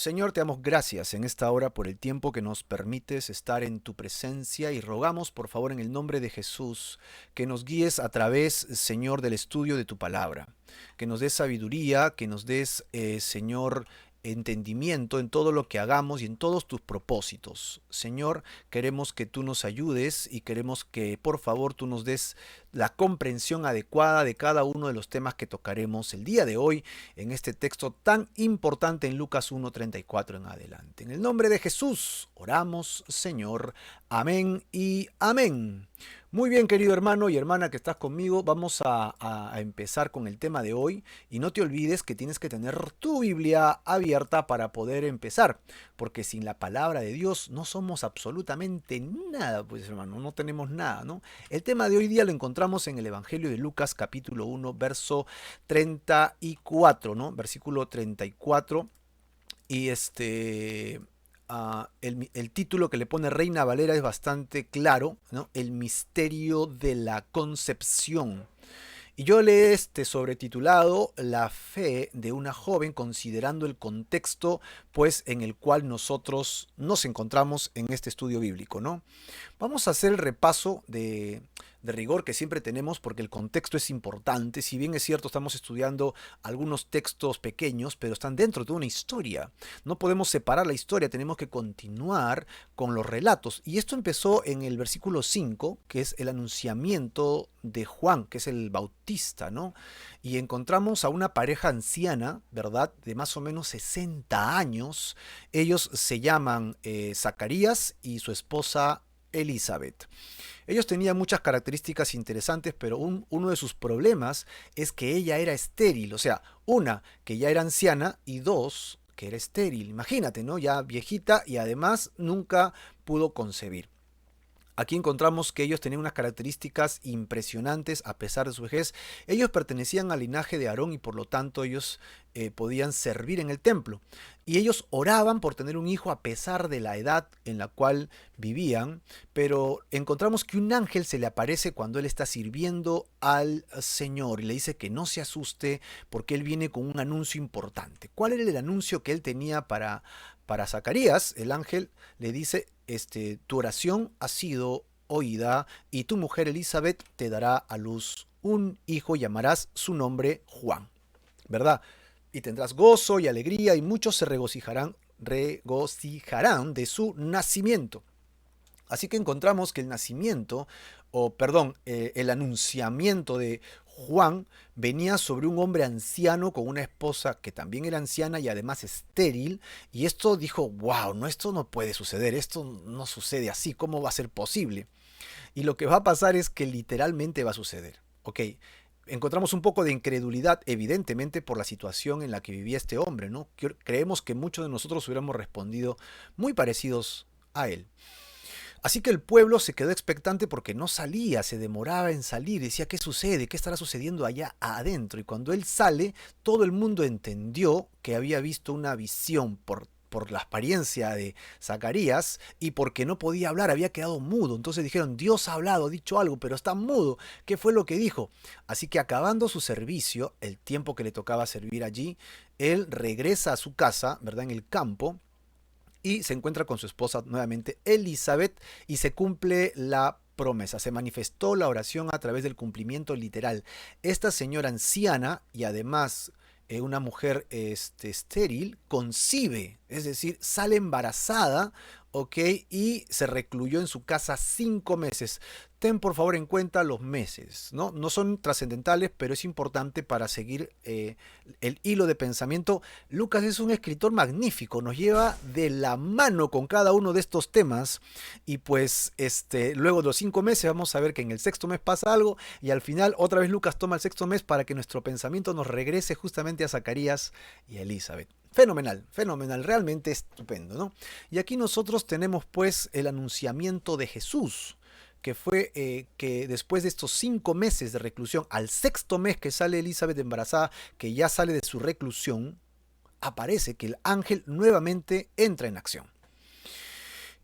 Señor, te damos gracias en esta hora por el tiempo que nos permites estar en tu presencia y rogamos, por favor, en el nombre de Jesús, que nos guíes a través, Señor, del estudio de tu palabra, que nos des sabiduría, que nos des, Señor, entendimiento en todo lo que hagamos y en todos tus propósitos. Señor, queremos que tú nos ayudes y queremos que, por favor, tú nos des la comprensión adecuada de cada uno de los temas que tocaremos el día de hoy en este texto tan importante en Lucas 1:34 en adelante. En el nombre de Jesús oramos, Señor. Amén y amén. Muy bien, querido hermano y hermana que estás conmigo, vamos a empezar con el tema de hoy y no te olvides que tienes que tener tu Biblia abierta para poder empezar, porque sin la palabra de Dios no somos absolutamente nada, pues hermano, no tenemos nada, ¿no? El tema de hoy día lo encontramos en el Evangelio de Lucas capítulo 1, verso 34, ¿no? Versículo 34 y el título que le pone Reina Valera es bastante claro, ¿no? El misterio de la concepción. Y yo le he sobretitulado La fe de una joven considerando el contexto pues en el cual nosotros nos encontramos en este estudio bíblico, ¿no? Vamos a hacer el repaso de rigor que siempre tenemos porque el contexto es importante. Si bien es cierto, estamos estudiando algunos textos pequeños, pero están dentro de una historia. No podemos separar la historia, tenemos que continuar con los relatos. Y esto empezó en el versículo 5, que es el anunciamiento de Juan, que es el bautista, ¿no? Y encontramos a una pareja anciana, ¿verdad? De más o menos 60 años. Ellos se llaman Zacarías y su esposa Elizabeth. Ellos tenían muchas características interesantes, pero uno de sus problemas es que ella era estéril, o sea, una, que ya era anciana y dos, que era estéril. Imagínate, ¿no? Ya viejita y además nunca pudo concebir. Aquí encontramos que ellos tenían unas características impresionantes a pesar de su vejez. Ellos pertenecían al linaje de Aarón y por lo tanto ellos podían servir en el templo. Y ellos oraban por tener un hijo a pesar de la edad en la cual vivían. Pero encontramos que un ángel se le aparece cuando él está sirviendo al Señor y le dice que no se asuste porque él viene con un anuncio importante. ¿Cuál era el anuncio que él tenía para Zacarías? El ángel le dice, tu oración ha sido oída y tu mujer Elizabeth te dará a luz un hijo y llamarás su nombre Juan, ¿verdad? Y tendrás gozo y alegría y muchos se regocijarán de su nacimiento. Así que encontramos que el nacimiento, o perdón, el anunciamiento de Juan venía sobre un hombre anciano con una esposa que también era anciana y además estéril. Y esto dijo, wow, no, esto no puede suceder, esto no sucede así, ¿cómo va a ser posible? Y lo que va a pasar es que literalmente va a suceder. Ok, encontramos un poco de incredulidad, evidentemente, por la situación en la que vivía este hombre, ¿no? Creemos que muchos de nosotros hubiéramos respondido muy parecidos a él. Así que el pueblo se quedó expectante porque no salía, se demoraba en salir, decía, ¿qué sucede? ¿Qué estará sucediendo allá adentro? Y cuando él sale, todo el mundo entendió que había visto una visión por la apariencia de Zacarías y porque no podía hablar, había quedado mudo. Entonces dijeron, Dios ha hablado, ha dicho algo, pero está mudo. ¿Qué fue lo que dijo? Así que acabando su servicio, el tiempo que le tocaba servir allí, él regresa a su casa, ¿verdad? En el campo y se encuentra con su esposa nuevamente Elizabeth y se cumple la promesa. Se manifestó la oración a través del cumplimiento literal. Esta señora anciana y además una mujer estéril concibe, es decir, sale embarazada, ¿ok? Y se recluyó en su casa 5 meses. Ten por favor en cuenta los meses, ¿no? No son trascendentales, pero es importante para seguir el hilo de pensamiento. Lucas es un escritor magnífico, nos lleva de la mano con cada uno de estos temas y pues luego de los 5 meses vamos a ver que en el sexto mes pasa algo y al final otra vez Lucas toma el sexto mes para que nuestro pensamiento nos regrese justamente a Zacarías y a Elizabeth. Fenomenal, fenomenal, realmente estupendo, ¿no? Y aquí nosotros tenemos pues el anunciamiento de Jesús, que fue que después de estos 5 meses de reclusión, al sexto mes que sale Elizabeth embarazada, que ya sale de su reclusión, aparece que el ángel nuevamente entra en acción.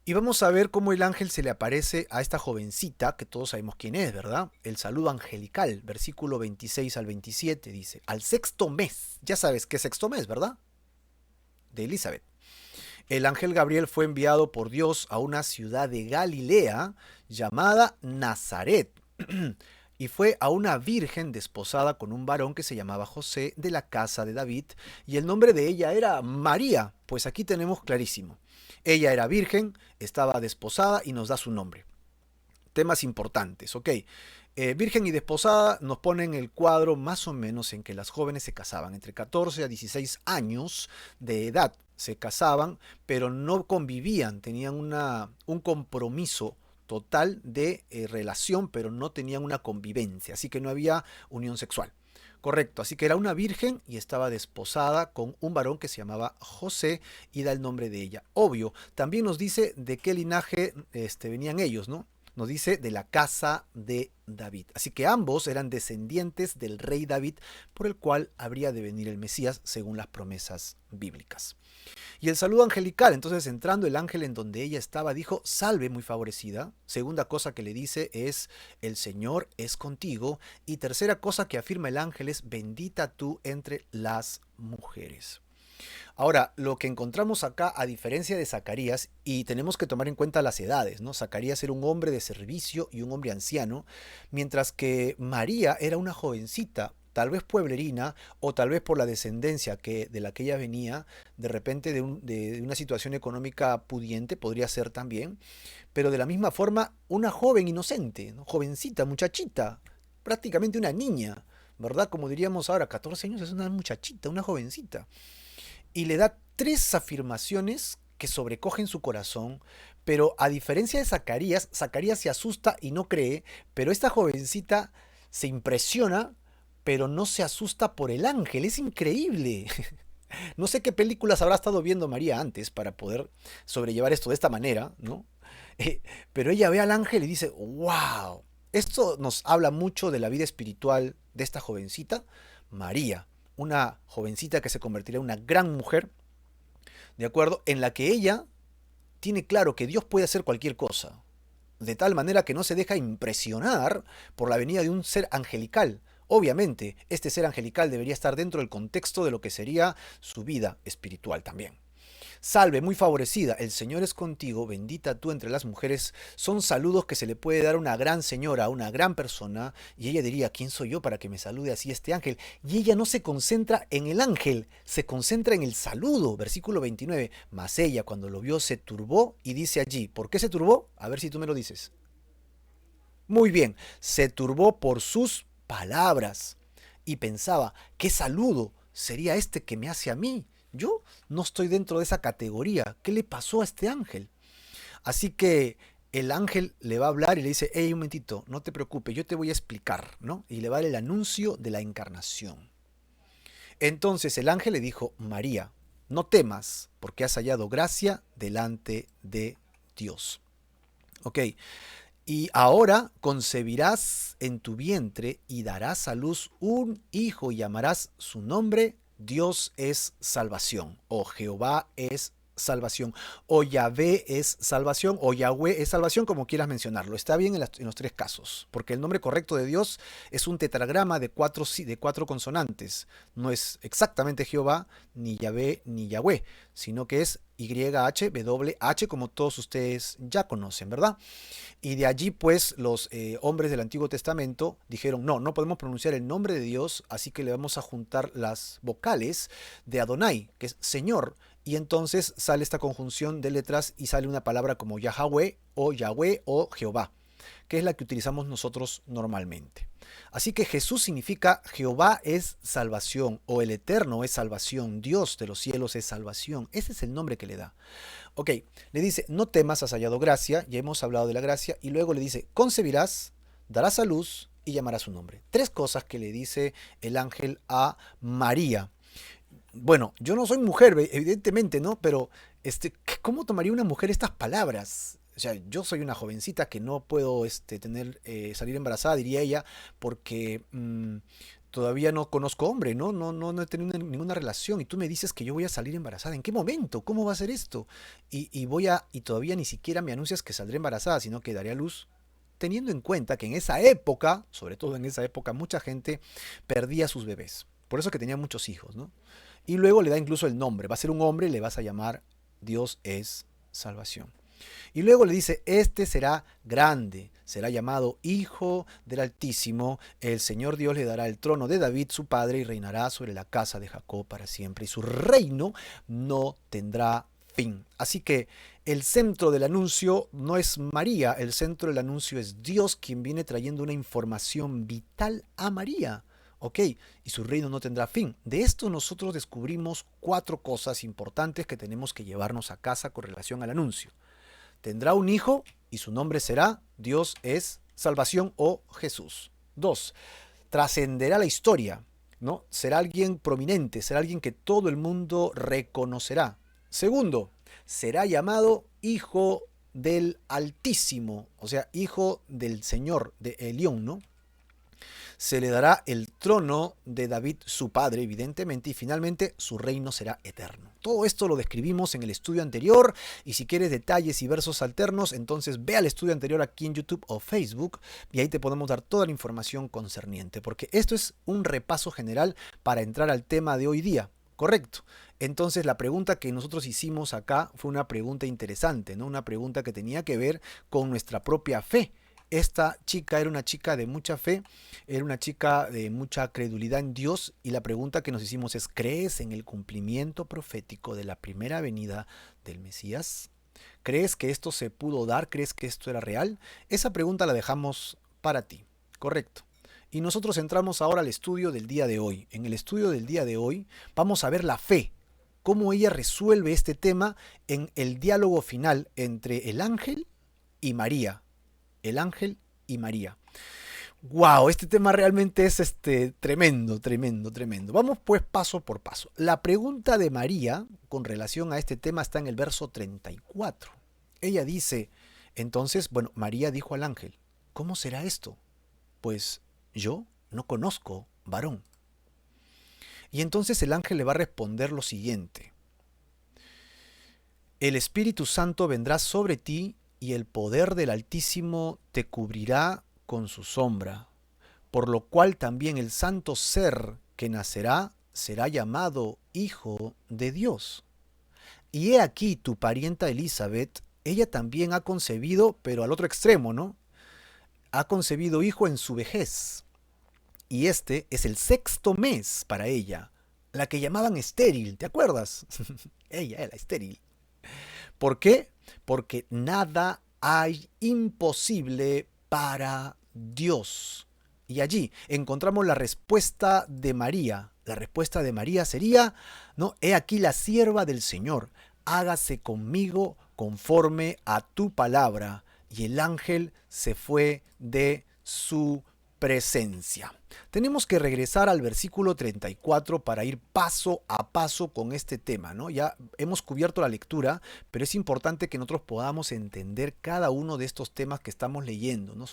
Y vamos a ver cómo el ángel se le aparece a esta jovencita, que todos sabemos quién es, ¿verdad? El saludo angelical, versículo 26 al 27, dice, al sexto mes, ya sabes qué sexto mes, ¿verdad? De Elizabeth. El ángel Gabriel fue enviado por Dios a una ciudad de Galilea llamada Nazaret. Y fue a una virgen desposada con un varón que se llamaba José de la casa de David, y el nombre de ella era María. Pues aquí tenemos clarísimo. Ella era virgen, estaba desposada y nos da su nombre. Temas importantes, ¿ok? Virgen y desposada nos ponen el cuadro más o menos en que las jóvenes se casaban, entre 14 a 16 años de edad se casaban, pero no convivían, tenían un compromiso total de relación, pero no tenían una convivencia, así que no había unión sexual. Correcto, así que era una virgen y estaba desposada con un varón que se llamaba José y da el nombre de ella. Obvio, también nos dice de qué linaje venían ellos, ¿no? Nos dice de la casa de David. Así que ambos eran descendientes del rey David, por el cual habría de venir el Mesías según las promesas bíblicas. Y el saludo angelical, entonces entrando el ángel en donde ella estaba, dijo, salve muy favorecida. Segunda cosa que le dice es, el Señor es contigo. Y tercera cosa que afirma el ángel es, bendita tú entre las mujeres. Ahora, lo que encontramos acá, a diferencia de Zacarías, y tenemos que tomar en cuenta las edades, ¿no? Zacarías era un hombre de servicio y un hombre anciano, mientras que María era una jovencita, tal vez pueblerina, o tal vez por la descendencia de la que ella venía, de repente de una situación económica pudiente, podría ser también, pero de la misma forma, una joven inocente, ¿no? Jovencita, muchachita, prácticamente una niña, ¿verdad? Como diríamos ahora, 14 años es una muchachita, una jovencita y le da tres afirmaciones que sobrecogen su corazón, pero a diferencia de Zacarías, Zacarías se asusta y no cree, pero esta jovencita se impresiona, pero no se asusta por el ángel, es increíble. No sé qué películas habrá estado viendo María antes para poder sobrellevar esto de esta manera, ¿no? Eh, pero ella ve al ángel y dice, wow, esto nos habla mucho de la vida espiritual de esta jovencita, María, una jovencita que se convertirá en una gran mujer, ¿de acuerdo? En la que ella tiene claro que Dios puede hacer cualquier cosa, de tal manera que no se deja impresionar por la venida de un ser angelical. Obviamente, este ser angelical debería estar dentro del contexto de lo que sería su vida espiritual también. Salve, muy favorecida, el Señor es contigo, bendita tú entre las mujeres, son saludos que se le puede dar a una gran señora, a una gran persona, y ella diría, ¿quién soy yo para que me salude así este ángel? Y ella no se concentra en el ángel, se concentra en el saludo, versículo 29, mas ella cuando lo vio se turbó y dice allí, ¿por qué se turbó? A ver si tú me lo dices. Muy bien, se turbó por sus palabras y pensaba, ¿qué saludo sería este que me hace a mí? Yo no estoy dentro de esa categoría. ¿Qué le pasó a este ángel? Así que el ángel le va a hablar y le dice, hey, un momentito, no te preocupes, yo te voy a explicar, ¿no? Y le va a dar el anuncio de la encarnación. Entonces el ángel le dijo, María, no temas, porque has hallado gracia delante de Dios. Ok, y ahora concebirás en tu vientre y darás a luz un hijo y llamarás su nombre Dios es salvación, o Jehová es salvación, o Yahvé es salvación, o Yahweh es salvación, como quieras mencionarlo. Está bien en los tres casos, porque el nombre correcto de Dios es un tetragrama de cuatro consonantes. No es exactamente Jehová, ni Yahvé, ni Yahweh, sino que es YHWH, como todos ustedes ya conocen, ¿verdad? Y de allí pues los hombres del Antiguo Testamento dijeron, no, no podemos pronunciar el nombre de Dios, así que le vamos a juntar las vocales de Adonai, que es Señor, y entonces sale esta conjunción de letras y sale una palabra como Yahweh o Jehová, que es la que utilizamos nosotros normalmente. Así que Jesús significa Jehová es salvación, o el Eterno es salvación, Dios de los cielos es salvación. Ese es el nombre que le da. Ok, le dice, no temas, has hallado gracia, ya hemos hablado de la gracia, y luego le dice, concebirás, darás a luz y llamarás su nombre. Tres cosas que le dice el ángel a María. Bueno, yo no soy mujer, evidentemente, ¿no? Pero, ¿cómo tomaría una mujer estas palabras? O sea, yo soy una jovencita que no puedo salir embarazada, diría ella, porque todavía no conozco hombre, ¿no? No he tenido ninguna relación. Y tú me dices que yo voy a salir embarazada. ¿En qué momento? ¿Cómo va a ser esto? Y todavía ni siquiera me anuncias que saldré embarazada, sino que daré a luz. Teniendo en cuenta que en esa época, sobre todo en esa época, mucha gente perdía a sus bebés. Por eso que tenía muchos hijos, ¿no? Y luego le da incluso el nombre. Va a ser un hombre y le vas a llamar Dios es salvación. Y luego le dice, este será grande, será llamado Hijo del Altísimo, el Señor Dios le dará el trono de David su padre y reinará sobre la casa de Jacob para siempre y su reino no tendrá fin. Así que el centro del anuncio no es María, el centro del anuncio es Dios quien viene trayendo una información vital a María. ¿Ok? Y su reino no tendrá fin. De esto nosotros descubrimos 4 cosas importantes que tenemos que llevarnos a casa con relación al anuncio. Tendrá un hijo y su nombre será Dios es salvación o Jesús. 2. Trascenderá la historia, ¿no? Será alguien prominente, será alguien que todo el mundo reconocerá. Segundo, será llamado Hijo del Altísimo, o sea, Hijo del Señor, de Elión, ¿no? Se le dará el trono de David su padre, evidentemente, y finalmente su reino será eterno. Todo esto lo describimos en el estudio anterior, y si quieres detalles y versos alternos, entonces ve al estudio anterior aquí en YouTube o Facebook, y ahí te podemos dar toda la información concerniente, porque esto es un repaso general para entrar al tema de hoy día. Correcto. Entonces la pregunta que nosotros hicimos acá fue una pregunta interesante, ¿no? Una pregunta que tenía que ver con nuestra propia fe. Esta chica era una chica de mucha fe, era una chica de mucha credulidad en Dios, y la pregunta que nos hicimos es, ¿crees en el cumplimiento profético de la primera venida del Mesías? ¿Crees que esto se pudo dar? ¿Crees que esto era real? Esa pregunta la dejamos para ti, correcto. Y nosotros entramos ahora al estudio del día de hoy. En el estudio del día de hoy vamos a ver la fe, cómo ella resuelve este tema en el diálogo final entre el ángel y María. El ángel y María. ¡Wow! Este tema realmente es tremendo, tremendo, tremendo. Vamos pues paso por paso. La pregunta de María con relación a este tema está en el verso 34. Ella dice, entonces, bueno, María dijo al ángel, ¿cómo será esto? Pues yo no conozco varón. Y entonces el ángel le va a responder lo siguiente. El Espíritu Santo vendrá sobre ti y el poder del Altísimo te cubrirá con su sombra, por lo cual también el santo ser que nacerá será llamado Hijo de Dios. Y he aquí tu parienta Elizabeth, ella también ha concebido, pero al otro extremo, ¿no? Ha concebido hijo en su vejez. Y este es el 6.º mes para ella, la que llamaban estéril, ¿te acuerdas? Ella era estéril. ¿Por qué? Porque nada hay imposible para Dios. Y allí encontramos la respuesta de María. La respuesta de María sería, ¿no? He aquí la sierva del Señor, hágase conmigo conforme a tu palabra. Y el ángel se fue de su presencia. Tenemos que regresar al versículo 34 para ir paso a paso con este tema, ¿no? Ya hemos cubierto la lectura, pero es importante que nosotros podamos entender cada uno de estos temas que estamos leyendo, ¿no?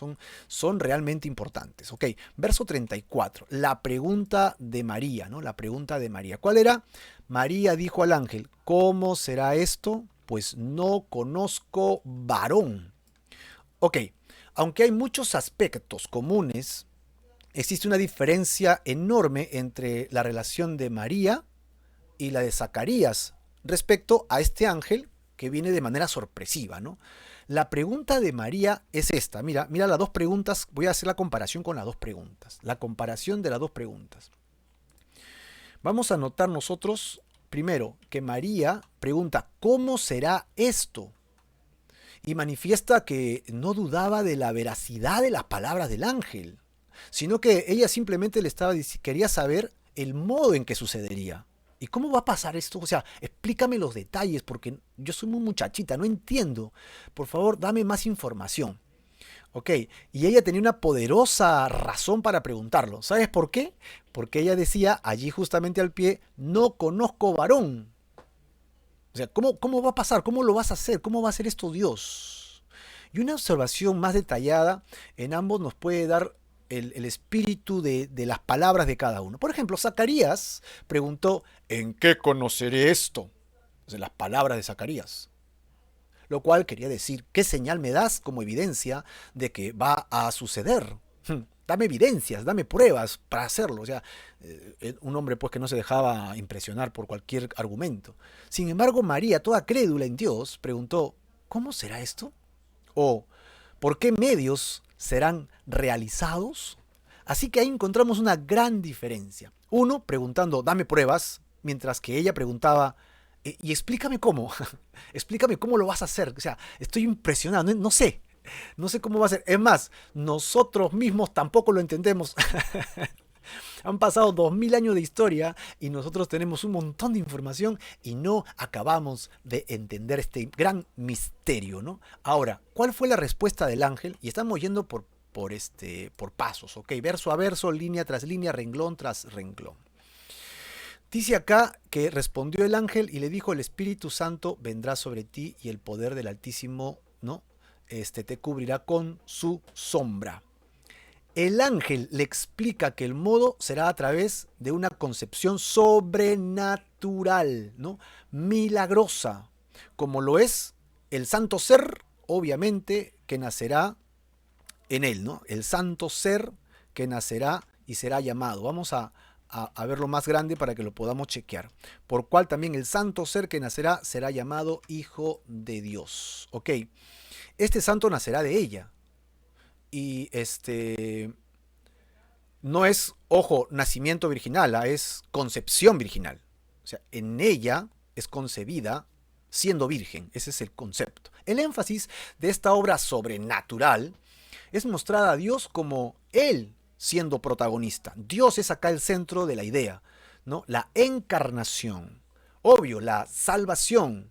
Son realmente importantes. Ok, verso 34, la pregunta de María, ¿no? La pregunta de María. ¿Cuál era? María dijo al ángel, ¿cómo será esto? Pues no conozco varón. Ok, aunque hay muchos aspectos comunes, existe una diferencia enorme entre la relación de María y la de Zacarías respecto a este ángel que viene de manera sorpresiva, ¿no? La pregunta de María es esta. Mira las dos preguntas. Voy a hacer la comparación con las dos preguntas. La comparación de las dos preguntas. Vamos a notar nosotros, primero, que María pregunta, ¿cómo será esto? Y manifiesta que no dudaba de la veracidad de las palabras del ángel, sino que ella simplemente quería saber el modo en que sucedería. ¿Y cómo va a pasar esto? O sea, explícame los detalles, porque yo soy muy muchachita, no entiendo. Por favor, dame más información. Ok, y ella tenía una poderosa razón para preguntarlo. ¿Sabes por qué? Porque ella decía allí justamente al pie, no conozco varón. O sea, ¿cómo va a pasar? ¿Cómo lo vas a hacer? ¿Cómo va a hacer esto Dios? Y una observación más detallada en ambos nos puede dar el espíritu de las palabras de cada uno. Por ejemplo, Zacarías preguntó, ¿en qué conoceré esto? O sea, las palabras de Zacarías. Lo cual quería decir, ¿qué señal me das como evidencia de que va a suceder? dame evidencias, dame pruebas para hacerlo. O sea, un hombre pues que no se dejaba impresionar por cualquier argumento. Sin embargo, María, toda crédula en Dios, preguntó, ¿cómo será esto? O, ¿por qué medios serán realizados? Así que ahí encontramos una gran diferencia. Uno preguntando, dame pruebas, mientras que ella preguntaba, y explícame cómo, explícame cómo lo vas a hacer. O sea, estoy impresionado, no sé, no sé cómo va a ser. Es más, nosotros mismos tampoco lo entendemos. Han pasado 2000 años de historia y nosotros tenemos un montón de información y no acabamos de entender este gran misterio, ¿no? Ahora, ¿cuál fue la respuesta del ángel? Y estamos yendo por pasos, ¿ok? Verso a verso, línea tras línea, renglón tras renglón. Dice acá que respondió el ángel y le dijo, el Espíritu Santo vendrá sobre ti y el poder del Altísimo, ¿no? Te cubrirá con su sombra. El ángel le explica que el modo será a través de una concepción sobrenatural, ¿no? Milagrosa, como lo es el santo ser, obviamente, que nacerá en él, ¿no? El santo ser que nacerá y será llamado. Vamos a verlo más grande para que lo podamos chequear. Por cual también el santo ser que nacerá será llamado Hijo de Dios. Ok, este santo nacerá de ella. Y no es, ojo, nacimiento virginal, es concepción virginal. O sea, en ella es concebida siendo virgen. Ese es el concepto. El énfasis de esta obra sobrenatural es mostrar a Dios como Él siendo protagonista. Dios es acá el centro de la idea, ¿no? La encarnación, obvio, la salvación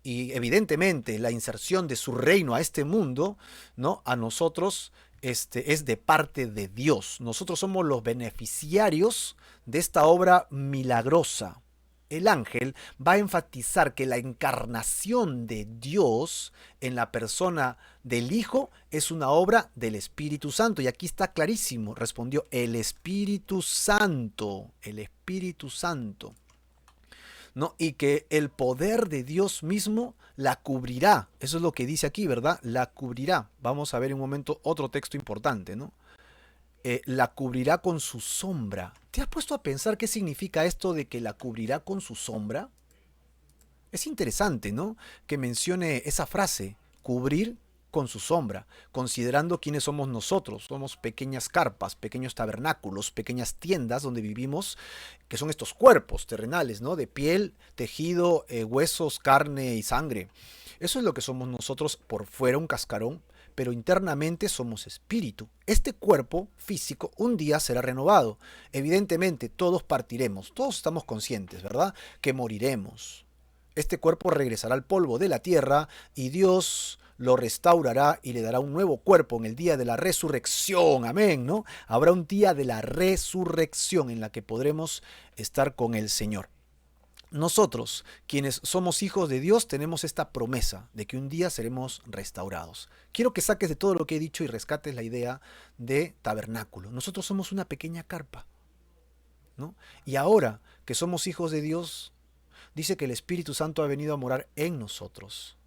y evidentemente la inserción de su reino a este mundo, ¿no? A nosotros es de parte de Dios. Nosotros somos los beneficiarios de esta obra milagrosa. El ángel va a enfatizar que la encarnación de Dios en la persona del Hijo es una obra del Espíritu Santo. Y aquí está clarísimo, respondió el Espíritu Santo, el Espíritu Santo, ¿no? Y que el poder de Dios mismo la cubrirá. Eso es lo que dice aquí, ¿verdad? La cubrirá. Vamos a ver en un momento otro texto importante, ¿no? La cubrirá con su sombra. ¿Te has puesto a pensar qué significa esto de que la cubrirá con su sombra? Es interesante, ¿no? Que mencione esa frase, cubrir con su sombra, considerando quiénes somos nosotros. Somos pequeñas carpas, pequeños tabernáculos, pequeñas tiendas donde vivimos, que son estos cuerpos terrenales, ¿no? De piel, tejido, huesos, carne y sangre. Eso es lo que somos nosotros, por fuera un cascarón, pero internamente somos espíritu. Este cuerpo físico un día será renovado. Evidentemente, todos partiremos, todos estamos conscientes, ¿verdad? Que moriremos. Este cuerpo regresará al polvo de la tierra y Dios lo restaurará y le dará un nuevo cuerpo en el día de la resurrección. Amén, ¿no? Habrá un día de la resurrección en la que podremos estar con el Señor. Nosotros, quienes somos hijos de Dios, tenemos esta promesa de que un día seremos restaurados. Quiero que saques de todo lo que he dicho y rescates la idea de tabernáculo. Nosotros somos una pequeña carpa, ¿no? Y ahora que somos hijos de Dios, dice que el Espíritu Santo ha venido a morar en nosotros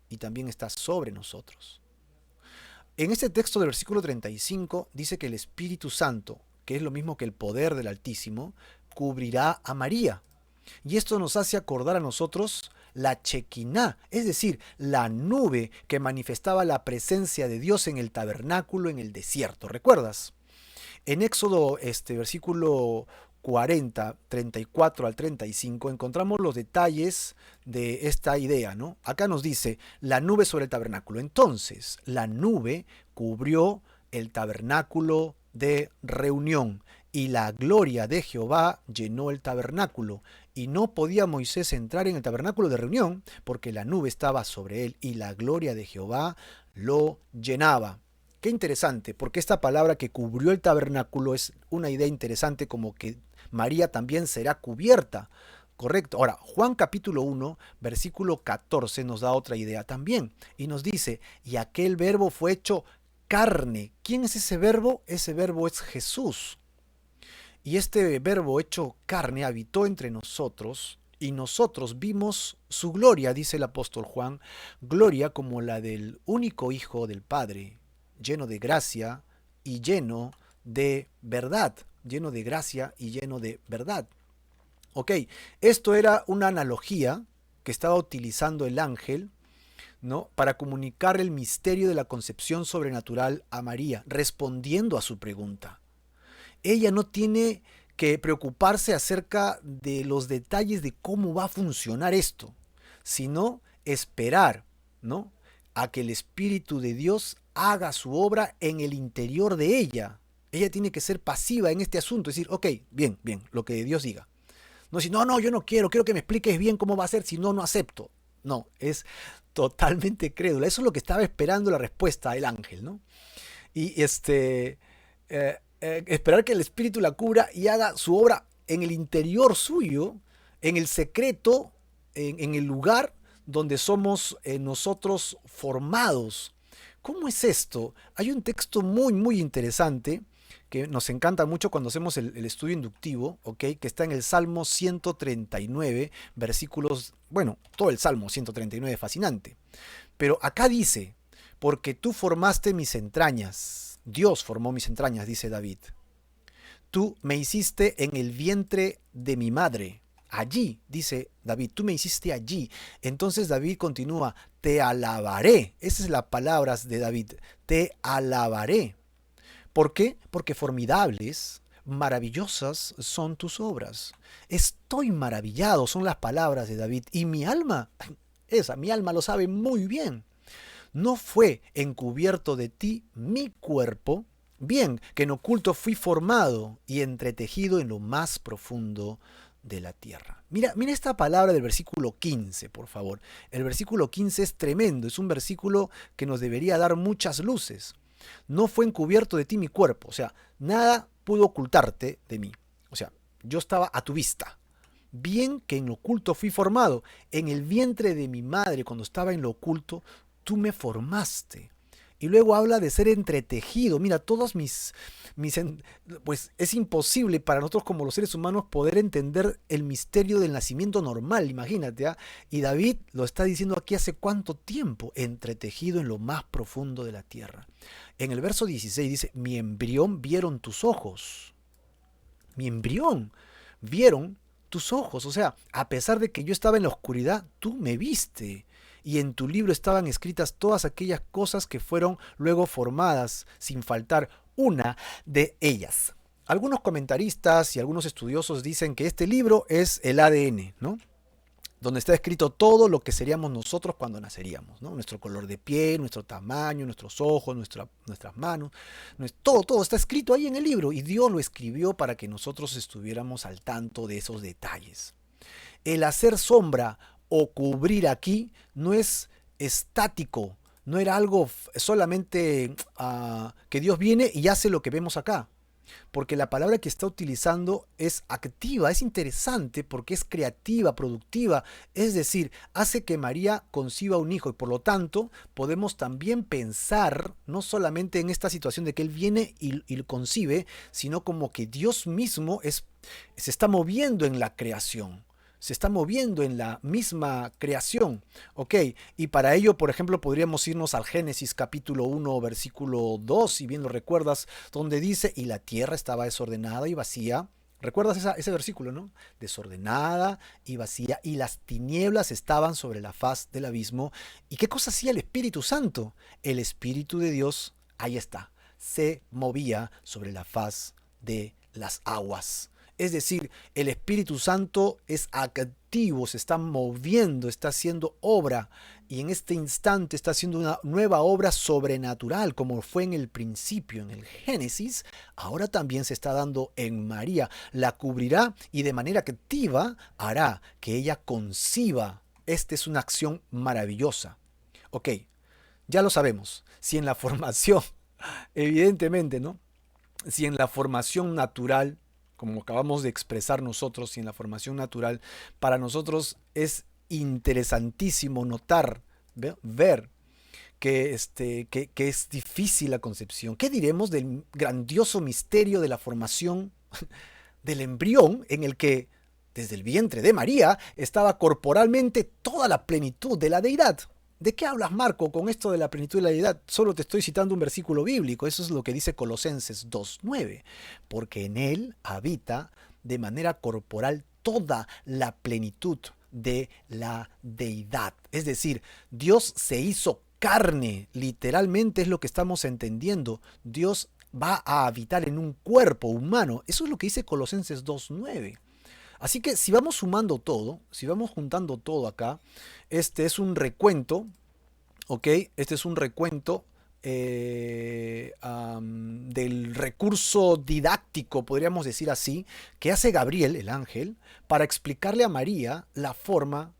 y también está sobre nosotros. En este texto del versículo 35 dice que el Espíritu Santo, que es lo mismo que el poder del Altísimo, cubrirá a María. Y esto nos hace acordar a nosotros la Chequiná, es decir, la nube que manifestaba la presencia de Dios en el tabernáculo en el desierto. ¿Recuerdas? En Éxodo, versículo 40, 34 al 35, encontramos los detalles de esta idea, ¿no? Acá nos dice, la nube sobre el tabernáculo. Entonces, la nube cubrió el tabernáculo de reunión y la gloria de Jehová llenó el tabernáculo. Y no podía Moisés entrar en el tabernáculo de reunión porque la nube estaba sobre él y la gloria de Jehová lo llenaba. Qué interesante, porque esta palabra que cubrió el tabernáculo es una idea interesante, como que María también será cubierta. Correcto. Ahora, Juan capítulo 1, versículo 14 nos da otra idea también. Y nos dice, y aquel verbo fue hecho carne. ¿Quién es ese verbo? Ese verbo es Jesús. Y este verbo hecho carne habitó entre nosotros y nosotros vimos su gloria, dice el apóstol Juan, gloria como la del único Hijo del Padre, lleno de gracia y lleno de verdad, lleno de gracia y lleno de verdad. Ok, esto era una analogía que estaba utilizando el ángel, ¿no? Para comunicar el misterio de la concepción sobrenatural a María, respondiendo a su pregunta. Ella no tiene que preocuparse acerca de los detalles de cómo va a funcionar esto, sino esperar, ¿no? A que el Espíritu de Dios haga su obra en el interior de ella. Ella tiene que ser pasiva en este asunto, decir, ok, bien, bien, lo que Dios diga. No decir, no, yo no quiero que me expliques bien cómo va a ser, si no, no acepto. No, es totalmente crédula. Eso es lo que estaba esperando la respuesta del ángel, ¿no? Y esperar que el Espíritu la cubra y haga su obra en el interior suyo, en el secreto, en el lugar donde somos nosotros formados. ¿Cómo es esto? Hay un texto muy, muy interesante que nos encanta mucho cuando hacemos el estudio inductivo, ¿ok? Que está en el Salmo 139, versículos, bueno, todo el Salmo 139 es fascinante. Pero acá dice, porque tú formaste mis entrañas, Dios formó mis entrañas, dice David. Tú me hiciste en el vientre de mi madre. Allí, dice David, tú me hiciste allí. Entonces David continúa, te alabaré. Esas son las palabras de David, te alabaré. ¿Por qué? Porque formidables, maravillosas son tus obras. Estoy maravillado, son las palabras de David. Y mi alma, mi alma lo sabe muy bien. No fue encubierto de ti mi cuerpo, bien que en oculto fui formado y entretejido en lo más profundo de la tierra. Mira esta palabra del versículo 15, por favor. El versículo 15 es tremendo, es un versículo que nos debería dar muchas luces. No fue encubierto de ti mi cuerpo, o sea, nada pudo ocultarte de mí. O sea, yo estaba a tu vista. Bien que en lo oculto fui formado. En el vientre de mi madre, cuando estaba en lo oculto, tú me formaste. Y luego habla de ser entretejido. Mira, pues es imposible para nosotros como los seres humanos poder entender el misterio del nacimiento normal, imagínate. ¿Ah? Y David lo está diciendo aquí hace cuánto tiempo, entretejido en lo más profundo de la tierra. En el verso 16 dice, mi embrión vieron tus ojos. Mi embrión vieron tus ojos. O sea, a pesar de que yo estaba en la oscuridad, tú me viste. Y en tu libro estaban escritas todas aquellas cosas que fueron luego formadas, sin faltar una de ellas. Algunos comentaristas y algunos estudiosos dicen que este libro es el ADN, ¿no? Donde está escrito todo lo que seríamos nosotros cuando naceríamos, ¿no? Nuestro color de piel, nuestro tamaño, nuestros ojos, nuestras manos, todo está escrito ahí en el libro y Dios lo escribió para que nosotros estuviéramos al tanto de esos detalles. El hacer sombra o cubrir aquí no es estático, no era algo solamente que Dios viene y hace lo que vemos acá. Porque la palabra que está utilizando es activa, es interesante porque es creativa, productiva, es decir, hace que María conciba un hijo y por lo tanto podemos también pensar no solamente en esta situación de que Él viene y lo concibe, sino como que Dios mismo se está moviendo en la creación. Se está moviendo en la misma creación. Ok, y para ello, por ejemplo, podríamos irnos al Génesis capítulo 1, versículo 2, si bien lo recuerdas, donde dice, y la tierra estaba desordenada y vacía. ¿Recuerdas ese versículo, no? Desordenada y vacía, y las tinieblas estaban sobre la faz del abismo. ¿Y qué cosa hacía el Espíritu Santo? El Espíritu de Dios, ahí está, se movía sobre la faz de las aguas. Es decir, el Espíritu Santo es activo, se está moviendo, está haciendo obra y en este instante está haciendo una nueva obra sobrenatural como fue en el principio, en el Génesis, ahora también se está dando en María. La cubrirá y de manera activa hará que ella conciba. Esta es una acción maravillosa. Ok, ya lo sabemos. Si en la formación, evidentemente, ¿no? Si en la formación natural como acabamos de expresar nosotros y en la formación natural, para nosotros es interesantísimo notar, ver que es difícil la concepción. ¿Qué diremos del grandioso misterio de la formación del embrión en el que desde el vientre de María estaba corporalmente toda la plenitud de la deidad? ¿De qué hablas, Marco, con esto de la plenitud de la deidad? Solo te estoy citando un versículo bíblico. Eso es lo que dice Colosenses 2:9. Porque en él habita de manera corporal toda la plenitud de la deidad. Es decir, Dios se hizo carne. Literalmente es lo que estamos entendiendo. Dios va a habitar en un cuerpo humano. Eso es lo que dice Colosenses 2:9. Así que si vamos sumando todo, si vamos juntando todo acá, este es un recuento, ¿ok? Este es un recuento del recurso didáctico, podríamos decir así, que hace Gabriel, el ángel, para explicarle a María la forma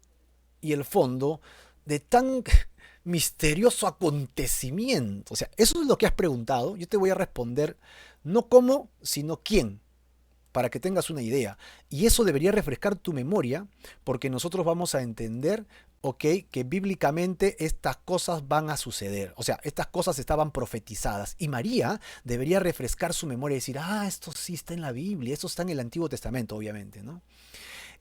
y el fondo de tan misterioso acontecimiento. O sea, eso es lo que has preguntado. Yo te voy a responder no cómo, sino quién, para que tengas una idea. Y eso debería refrescar tu memoria, porque nosotros vamos a entender, ok, que bíblicamente estas cosas van a suceder. O sea, estas cosas estaban profetizadas. Y María debería refrescar su memoria y decir, ah, esto sí está en la Biblia, esto está en el Antiguo Testamento, obviamente, ¿no?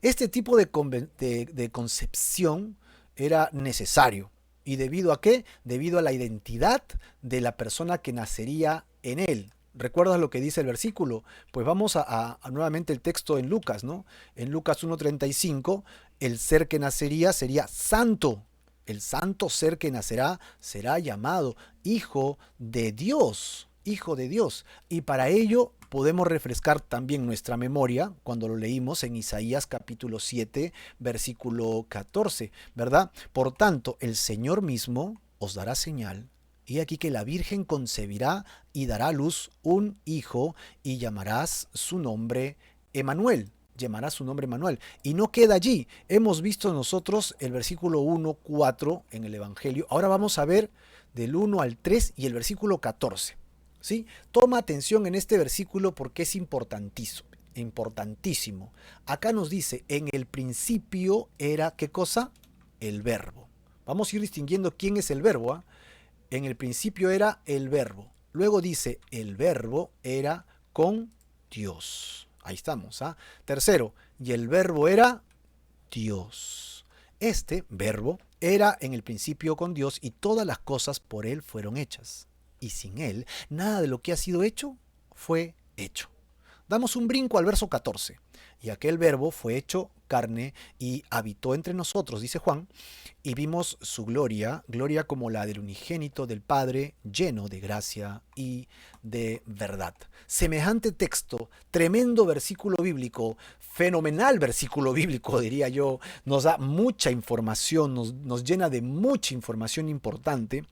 Este tipo de concepción era necesario. ¿Y debido a qué? Debido a la identidad de la persona que nacería en él. ¿Recuerdas lo que dice el versículo? Pues vamos a nuevamente el texto en Lucas, ¿no? En Lucas 1:35, el ser que nacería sería santo. El santo ser que nacerá será llamado Hijo de Dios. Hijo de Dios. Y para ello podemos refrescar también nuestra memoria cuando lo leímos en Isaías capítulo 7, versículo 14, ¿verdad? Por tanto, el Señor mismo os dará señal. Y aquí que la Virgen concebirá y dará a luz un hijo y llamarás su nombre Emanuel. Llamará su nombre Emanuel. Y no queda allí. Hemos visto nosotros el versículo 1:4 en el Evangelio. Ahora vamos a ver del 1 al 3 y el versículo 14. ¿Sí? Toma atención en este versículo porque es importantísimo. Importantísimo. Acá nos dice, en el principio era, ¿qué cosa? El verbo. Vamos a ir distinguiendo quién es el verbo, ¿ah? En el principio era el verbo. Luego dice, el verbo era con Dios. Ahí estamos, ¿ah? Tercero, y el verbo era Dios. Este verbo era en el principio con Dios y todas las cosas por él fueron hechas. Y sin él, nada de lo que ha sido hecho fue hecho. Damos un brinco al verso 14. Y aquel verbo fue hecho carne y habitó entre nosotros, dice Juan, y vimos su gloria, gloria como la del unigénito del Padre, lleno de gracia y de verdad. Semejante texto, tremendo versículo bíblico, fenomenal versículo bíblico, diría yo, nos da mucha información, nos llena de mucha información importante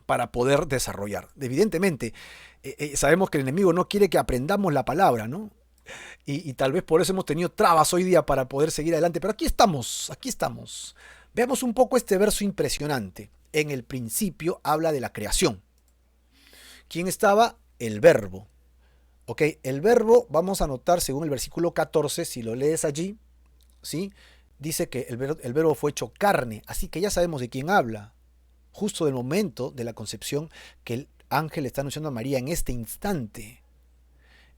para poder desarrollar. Evidentemente, sabemos que el enemigo no quiere que aprendamos la palabra, ¿no? Y tal vez por eso hemos tenido trabas hoy día para poder seguir adelante. Pero aquí estamos, aquí estamos. Veamos un poco este verso impresionante. En el principio habla de la creación. ¿Quién estaba? El verbo. Ok, el verbo, vamos a notar según el versículo 14, si lo lees allí, ¿sí? Dice que el verbo fue hecho carne. Así que ya sabemos de quién habla. Justo del momento de la concepción que el ángel está anunciando a María en este instante.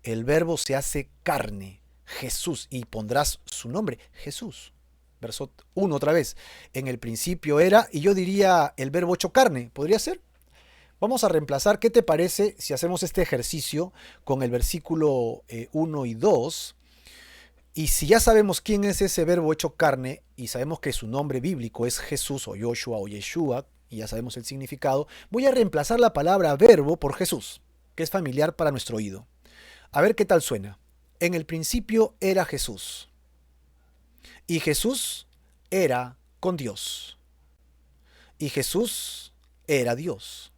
El verbo se hace carne, Jesús, y pondrás su nombre, Jesús. Verso 1 otra vez. En el principio era, y yo diría el verbo hecho carne, ¿podría ser? Vamos a reemplazar, ¿qué te parece si hacemos este ejercicio con el versículo 1 y 2? Y si ya sabemos quién es ese verbo hecho carne, y sabemos que su nombre bíblico es Jesús, o Yoshua, o Yeshua, y ya sabemos el significado, voy a reemplazar la palabra verbo por Jesús, que es familiar para nuestro oído. A ver qué tal suena. En el principio era Jesús. Y Jesús era con Dios. Y Jesús era Dios.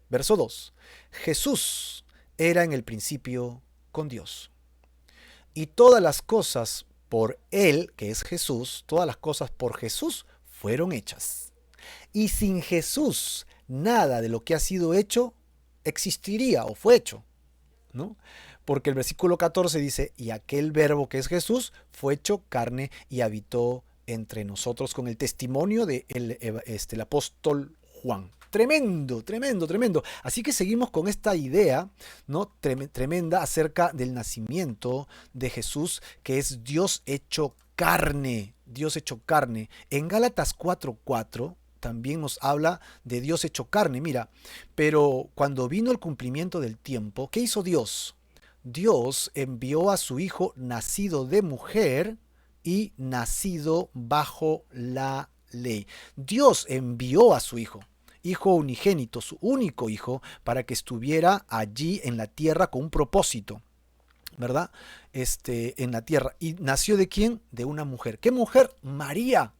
Verso 2. Jesús era en el principio con Dios. Y todas las cosas por Él, que es Jesús, todas las cosas por Jesús fueron hechas. Y sin Jesús, nada de lo que ha sido hecho existiría o fue hecho, ¿no? Porque el versículo 14 dice, y aquel verbo que es Jesús fue hecho carne y habitó entre nosotros con el testimonio del el apóstol Juan. Tremendo, tremendo, tremendo. Así que seguimos con esta idea, ¿no? Tremenda acerca del nacimiento de Jesús, que es Dios hecho carne. Dios hecho carne. En Gálatas 4:4 también nos habla de Dios hecho carne. Mira, pero cuando vino el cumplimiento del tiempo, ¿qué hizo Dios? Dios envió a su Hijo nacido de mujer y nacido bajo la ley. Dios envió a su Hijo, Hijo unigénito, su único Hijo, para que estuviera allí en la tierra con un propósito, ¿verdad? En la tierra. ¿Y nació de quién? De una mujer. ¿Qué mujer? María,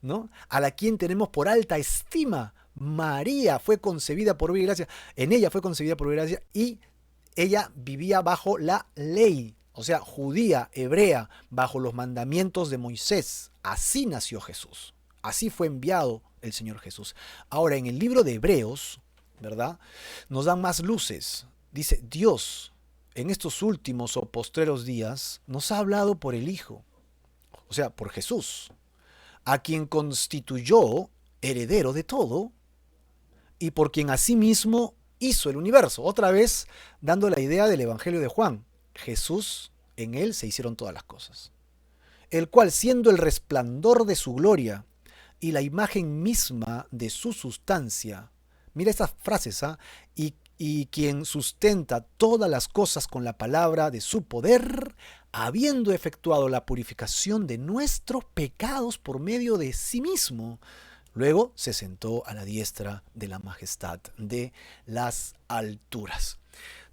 ¿no? A la quien tenemos por alta estima. María fue concebida por obra y gracia. En ella fue concebida por obra y gracia y ella vivía bajo la ley, o sea, judía, hebrea, bajo los mandamientos de Moisés. Así nació Jesús. Así fue enviado el Señor Jesús. Ahora, en el libro de Hebreos, ¿verdad? Nos dan más luces. Dice, Dios, en estos últimos o postreros días, nos ha hablado por el Hijo, o sea, por Jesús, a quien constituyó heredero de todo y por quien asimismo hizo el universo. Otra vez dando la idea del Evangelio de Juan. Jesús, en él se hicieron todas las cosas. El cual, siendo el resplandor de su gloria y la imagen misma de su sustancia, mira estas frases, ¿ah? Y quien sustenta todas las cosas con la palabra de su poder, habiendo efectuado la purificación de nuestros pecados por medio de sí mismo, luego se sentó a la diestra de la majestad de las alturas.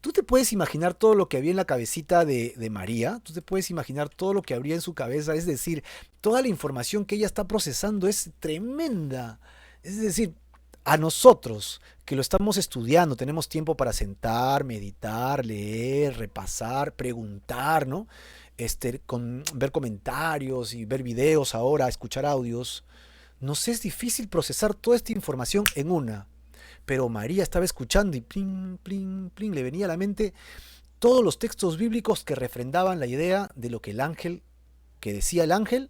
Tú te puedes imaginar todo lo que había en la cabecita de María, tú te puedes imaginar todo lo que habría en su cabeza, es decir, toda la información que ella está procesando es tremenda. Es decir, a nosotros que lo estamos estudiando, tenemos tiempo para sentar, meditar, leer, repasar, preguntar, ¿no? Ver comentarios y ver videos ahora, escuchar audios. Nos es difícil procesar toda esta información en una. Pero María estaba escuchando y plin, plin, plin, le venía a la mente todos los textos bíblicos que refrendaban la idea de lo que el ángel, que decía el ángel,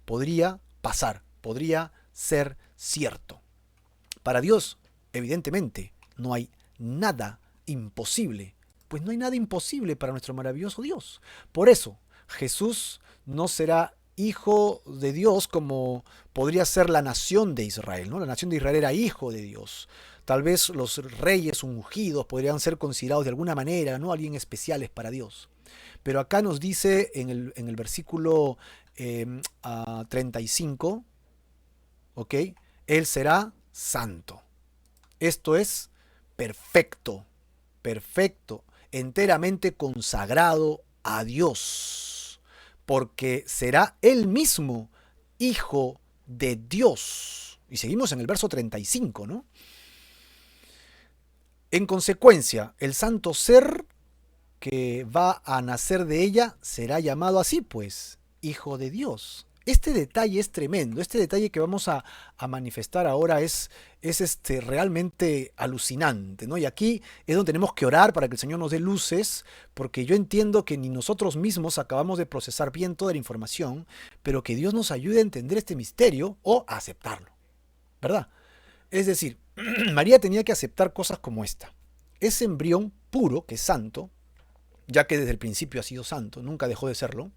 podría pasar, podría ser cierto. Para Dios, evidentemente, no hay nada imposible, pues no hay nada imposible para nuestro maravilloso Dios. Por eso, Jesús no será hijo de Dios como podría ser la nación de Israel, ¿no? La nación de Israel era hijo de Dios. Tal vez los reyes ungidos podrían ser considerados de alguna manera, ¿no? Alguien especiales para Dios. Pero acá nos dice en el versículo 35, ¿ok? Él será santo. Esto es perfecto, perfecto, enteramente consagrado a Dios, porque será él mismo hijo de Dios. Y seguimos en el verso 35, ¿no? En consecuencia, el santo ser que va a nacer de ella será llamado así, pues, hijo de Dios. Este detalle es tremendo, este detalle que vamos a manifestar ahora es realmente alucinante, ¿no? Y aquí es donde tenemos que orar para que el Señor nos dé luces, porque yo entiendo que ni nosotros mismos acabamos de procesar bien toda la información, pero que Dios nos ayude a entender este misterio o a aceptarlo, ¿verdad? Es decir, María tenía que aceptar cosas como esta. Ese embrión puro, que es santo, ya que desde el principio ha sido santo, nunca dejó de serlo,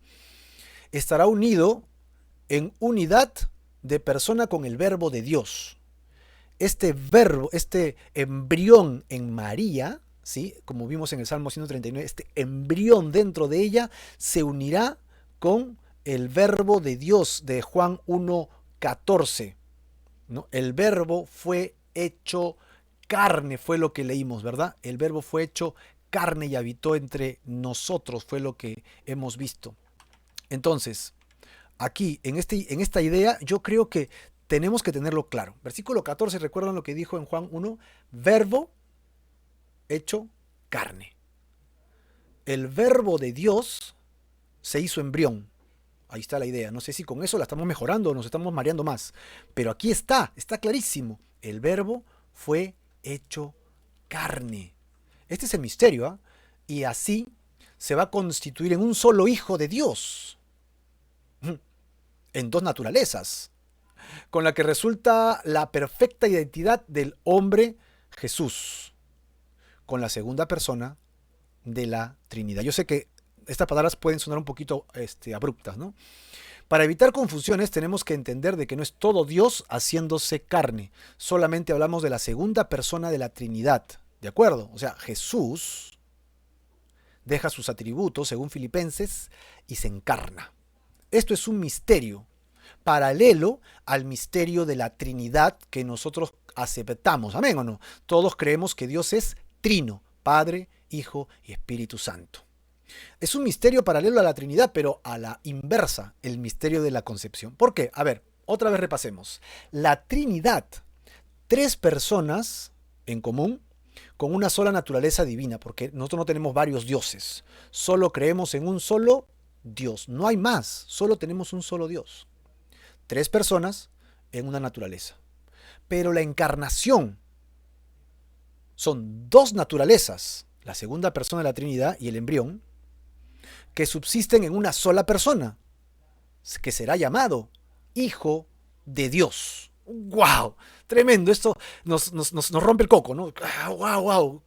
estará unido en unidad de persona con el verbo de Dios. Este verbo, este embrión en María, ¿sí? Como vimos en el Salmo 139, este embrión dentro de ella se unirá con el verbo de Dios de Juan 1:14, ¿no? El verbo fue hecho carne, fue lo que leímos, ¿verdad? El verbo fue hecho carne y habitó entre nosotros, fue lo que hemos visto. Entonces, aquí, en esta idea, yo creo que tenemos que tenerlo claro. Versículo 14, ¿recuerdan lo que dijo en Juan 1? Verbo hecho carne. El verbo de Dios se hizo embrión. Ahí está la idea. No sé si con eso la estamos mejorando o nos estamos mareando más. Pero aquí está clarísimo. El verbo fue hecho carne. Este es el misterio, ¿eh? Y así se va a constituir en un solo hijo de Dios. En dos naturalezas, con la que resulta la perfecta identidad del hombre Jesús, con la segunda persona de la Trinidad. Yo sé que estas palabras pueden sonar un poquito abruptas, ¿no? Para evitar confusiones tenemos que entender de que no es todo Dios haciéndose carne. Solamente hablamos de la segunda persona de la Trinidad. ¿De acuerdo? O sea, Jesús deja sus atributos, según Filipenses, y se encarna. Esto es un misterio paralelo al misterio de la Trinidad que nosotros aceptamos. ¿Amén o no? Todos creemos que Dios es trino, Padre, Hijo y Espíritu Santo. Es un misterio paralelo a la Trinidad, pero a la inversa, el misterio de la concepción. ¿Por qué? A ver, otra vez repasemos. La Trinidad, tres personas en común, con una sola naturaleza divina, porque nosotros no tenemos varios dioses, solo creemos en un solo Dios, no hay más, solo tenemos un solo Dios. Tres personas en una naturaleza. Pero la encarnación son dos naturalezas, la segunda persona de la Trinidad y el embrión, que subsisten en una sola persona, que será llamado Hijo de Dios. ¡Wow! Tremendo, esto nos rompe el coco, ¿no? ¡Wow, wow!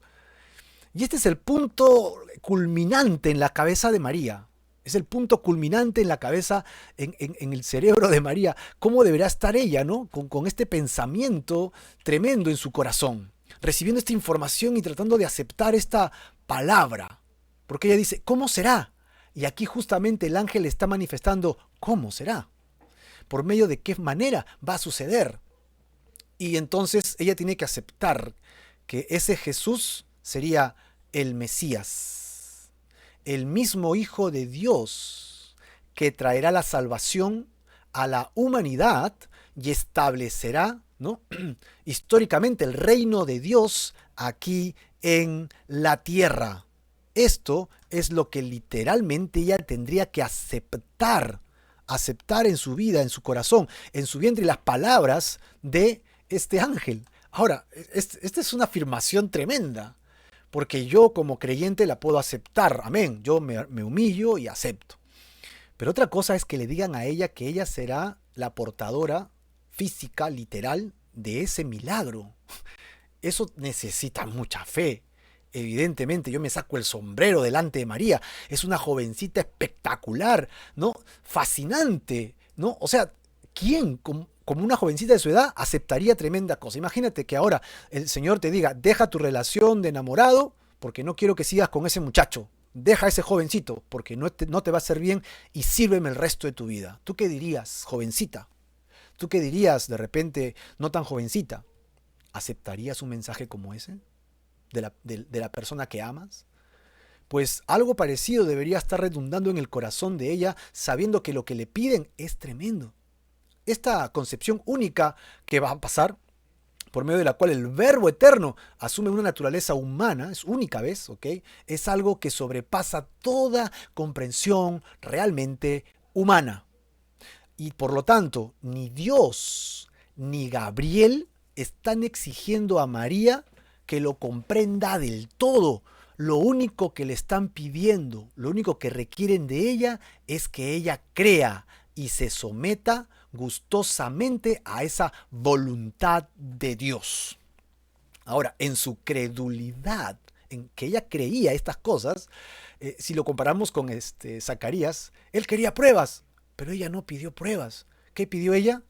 Y este es el punto culminante en la cabeza de María. Es el punto culminante en la cabeza, en el cerebro de María. ¿Cómo deberá estar ella, ¿no? Con este pensamiento tremendo en su corazón, recibiendo esta información y tratando de aceptar esta palabra. Porque ella dice, ¿cómo será? Y aquí justamente el ángel está manifestando cómo será, por medio de qué manera va a suceder. Y entonces ella tiene que aceptar que ese Jesús sería el Mesías, el mismo Hijo de Dios que traerá la salvación a la humanidad y establecerá, ¿no?, históricamente el reino de Dios aquí en la tierra. Esto es lo que literalmente ella tendría que aceptar en su vida, en su corazón, en su vientre, las palabras de este ángel. Ahora, esta es una afirmación tremenda, porque yo como creyente la puedo aceptar, amén, yo me humillo y acepto. Pero otra cosa es que le digan a ella que ella será la portadora física, literal, de ese milagro. Eso necesita mucha fe. Evidentemente, yo me saco el sombrero delante de María. Es una jovencita espectacular, ¿no? Fascinante, ¿no? O sea, ¿quién como una jovencita de su edad aceptaría tremenda cosa? Imagínate que ahora el Señor te diga, deja tu relación de enamorado porque no quiero que sigas con ese muchacho. Deja a ese jovencito porque no te va a hacer bien y sírveme el resto de tu vida. ¿Tú qué dirías, jovencita? ¿Tú qué dirías, de repente, no tan jovencita? ¿Aceptarías un mensaje como ese? De la persona que amas? Pues algo parecido debería estar redundando en el corazón de ella, sabiendo que lo que le piden es tremendo. Esta concepción única que va a pasar, por medio de la cual el Verbo eterno asume una naturaleza humana, es única vez, ¿ok? Es algo que sobrepasa toda comprensión realmente humana. Y por lo tanto, ni Dios ni Gabriel están exigiendo a María que lo comprenda del todo. Lo único que le están pidiendo, lo único que requieren de ella es que ella crea y se someta gustosamente a esa voluntad de Dios. Ahora, en su credulidad, en que ella creía estas cosas, si lo comparamos con Zacarías, él quería pruebas, pero ella no pidió pruebas. ¿Qué pidió ella?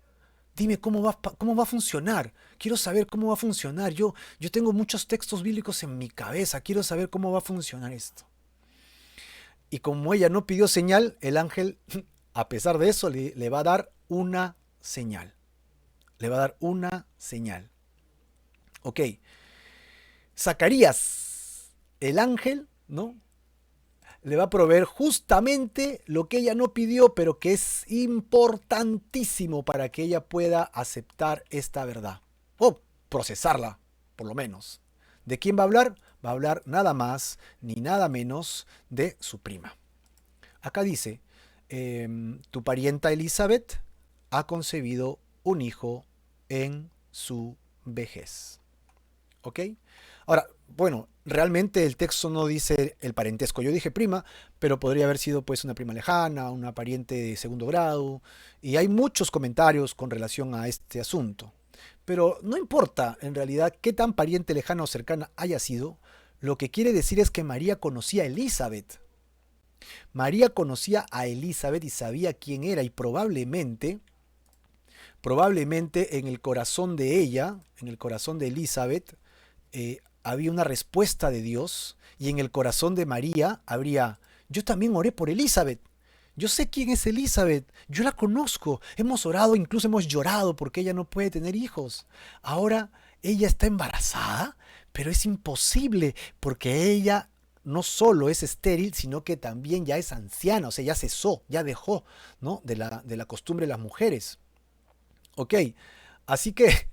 Dime cómo va a funcionar. Quiero saber cómo va a funcionar. Yo tengo muchos textos bíblicos en mi cabeza. Quiero saber cómo va a funcionar esto. Y como ella no pidió señal, el ángel, a pesar de eso, le va a dar una señal. Le va a dar una señal. Ok. Zacarías, el ángel, ¿no?, le va a proveer justamente lo que ella no pidió, pero que es importantísimo para que ella pueda aceptar esta verdad. O procesarla, por lo menos. ¿De quién va a hablar? Va a hablar nada más ni nada menos de su prima. Acá dice, tu parienta Elizabeth ha concebido un hijo en su vejez. ¿Ok? Ahora, bueno, realmente el texto no dice el parentesco. Yo dije prima, pero podría haber sido pues una prima lejana, una pariente de segundo grado. Y hay muchos comentarios con relación a este asunto. Pero no importa en realidad qué tan pariente lejana o cercana haya sido, lo que quiere decir es que María conocía a Elizabeth. María conocía a Elizabeth y sabía quién era y probablemente en el corazón de ella, en el corazón de Elizabeth, había una respuesta de Dios y en el corazón de María habría, yo también oré por Elizabeth. Yo sé quién es Elizabeth, yo la conozco, hemos orado, incluso hemos llorado porque ella no puede tener hijos. Ahora ella está embarazada, pero es imposible porque ella no solo es estéril, sino que también ya es anciana, o sea, ya cesó, ya dejó, ¿no? de la costumbre de las mujeres. Ok, así que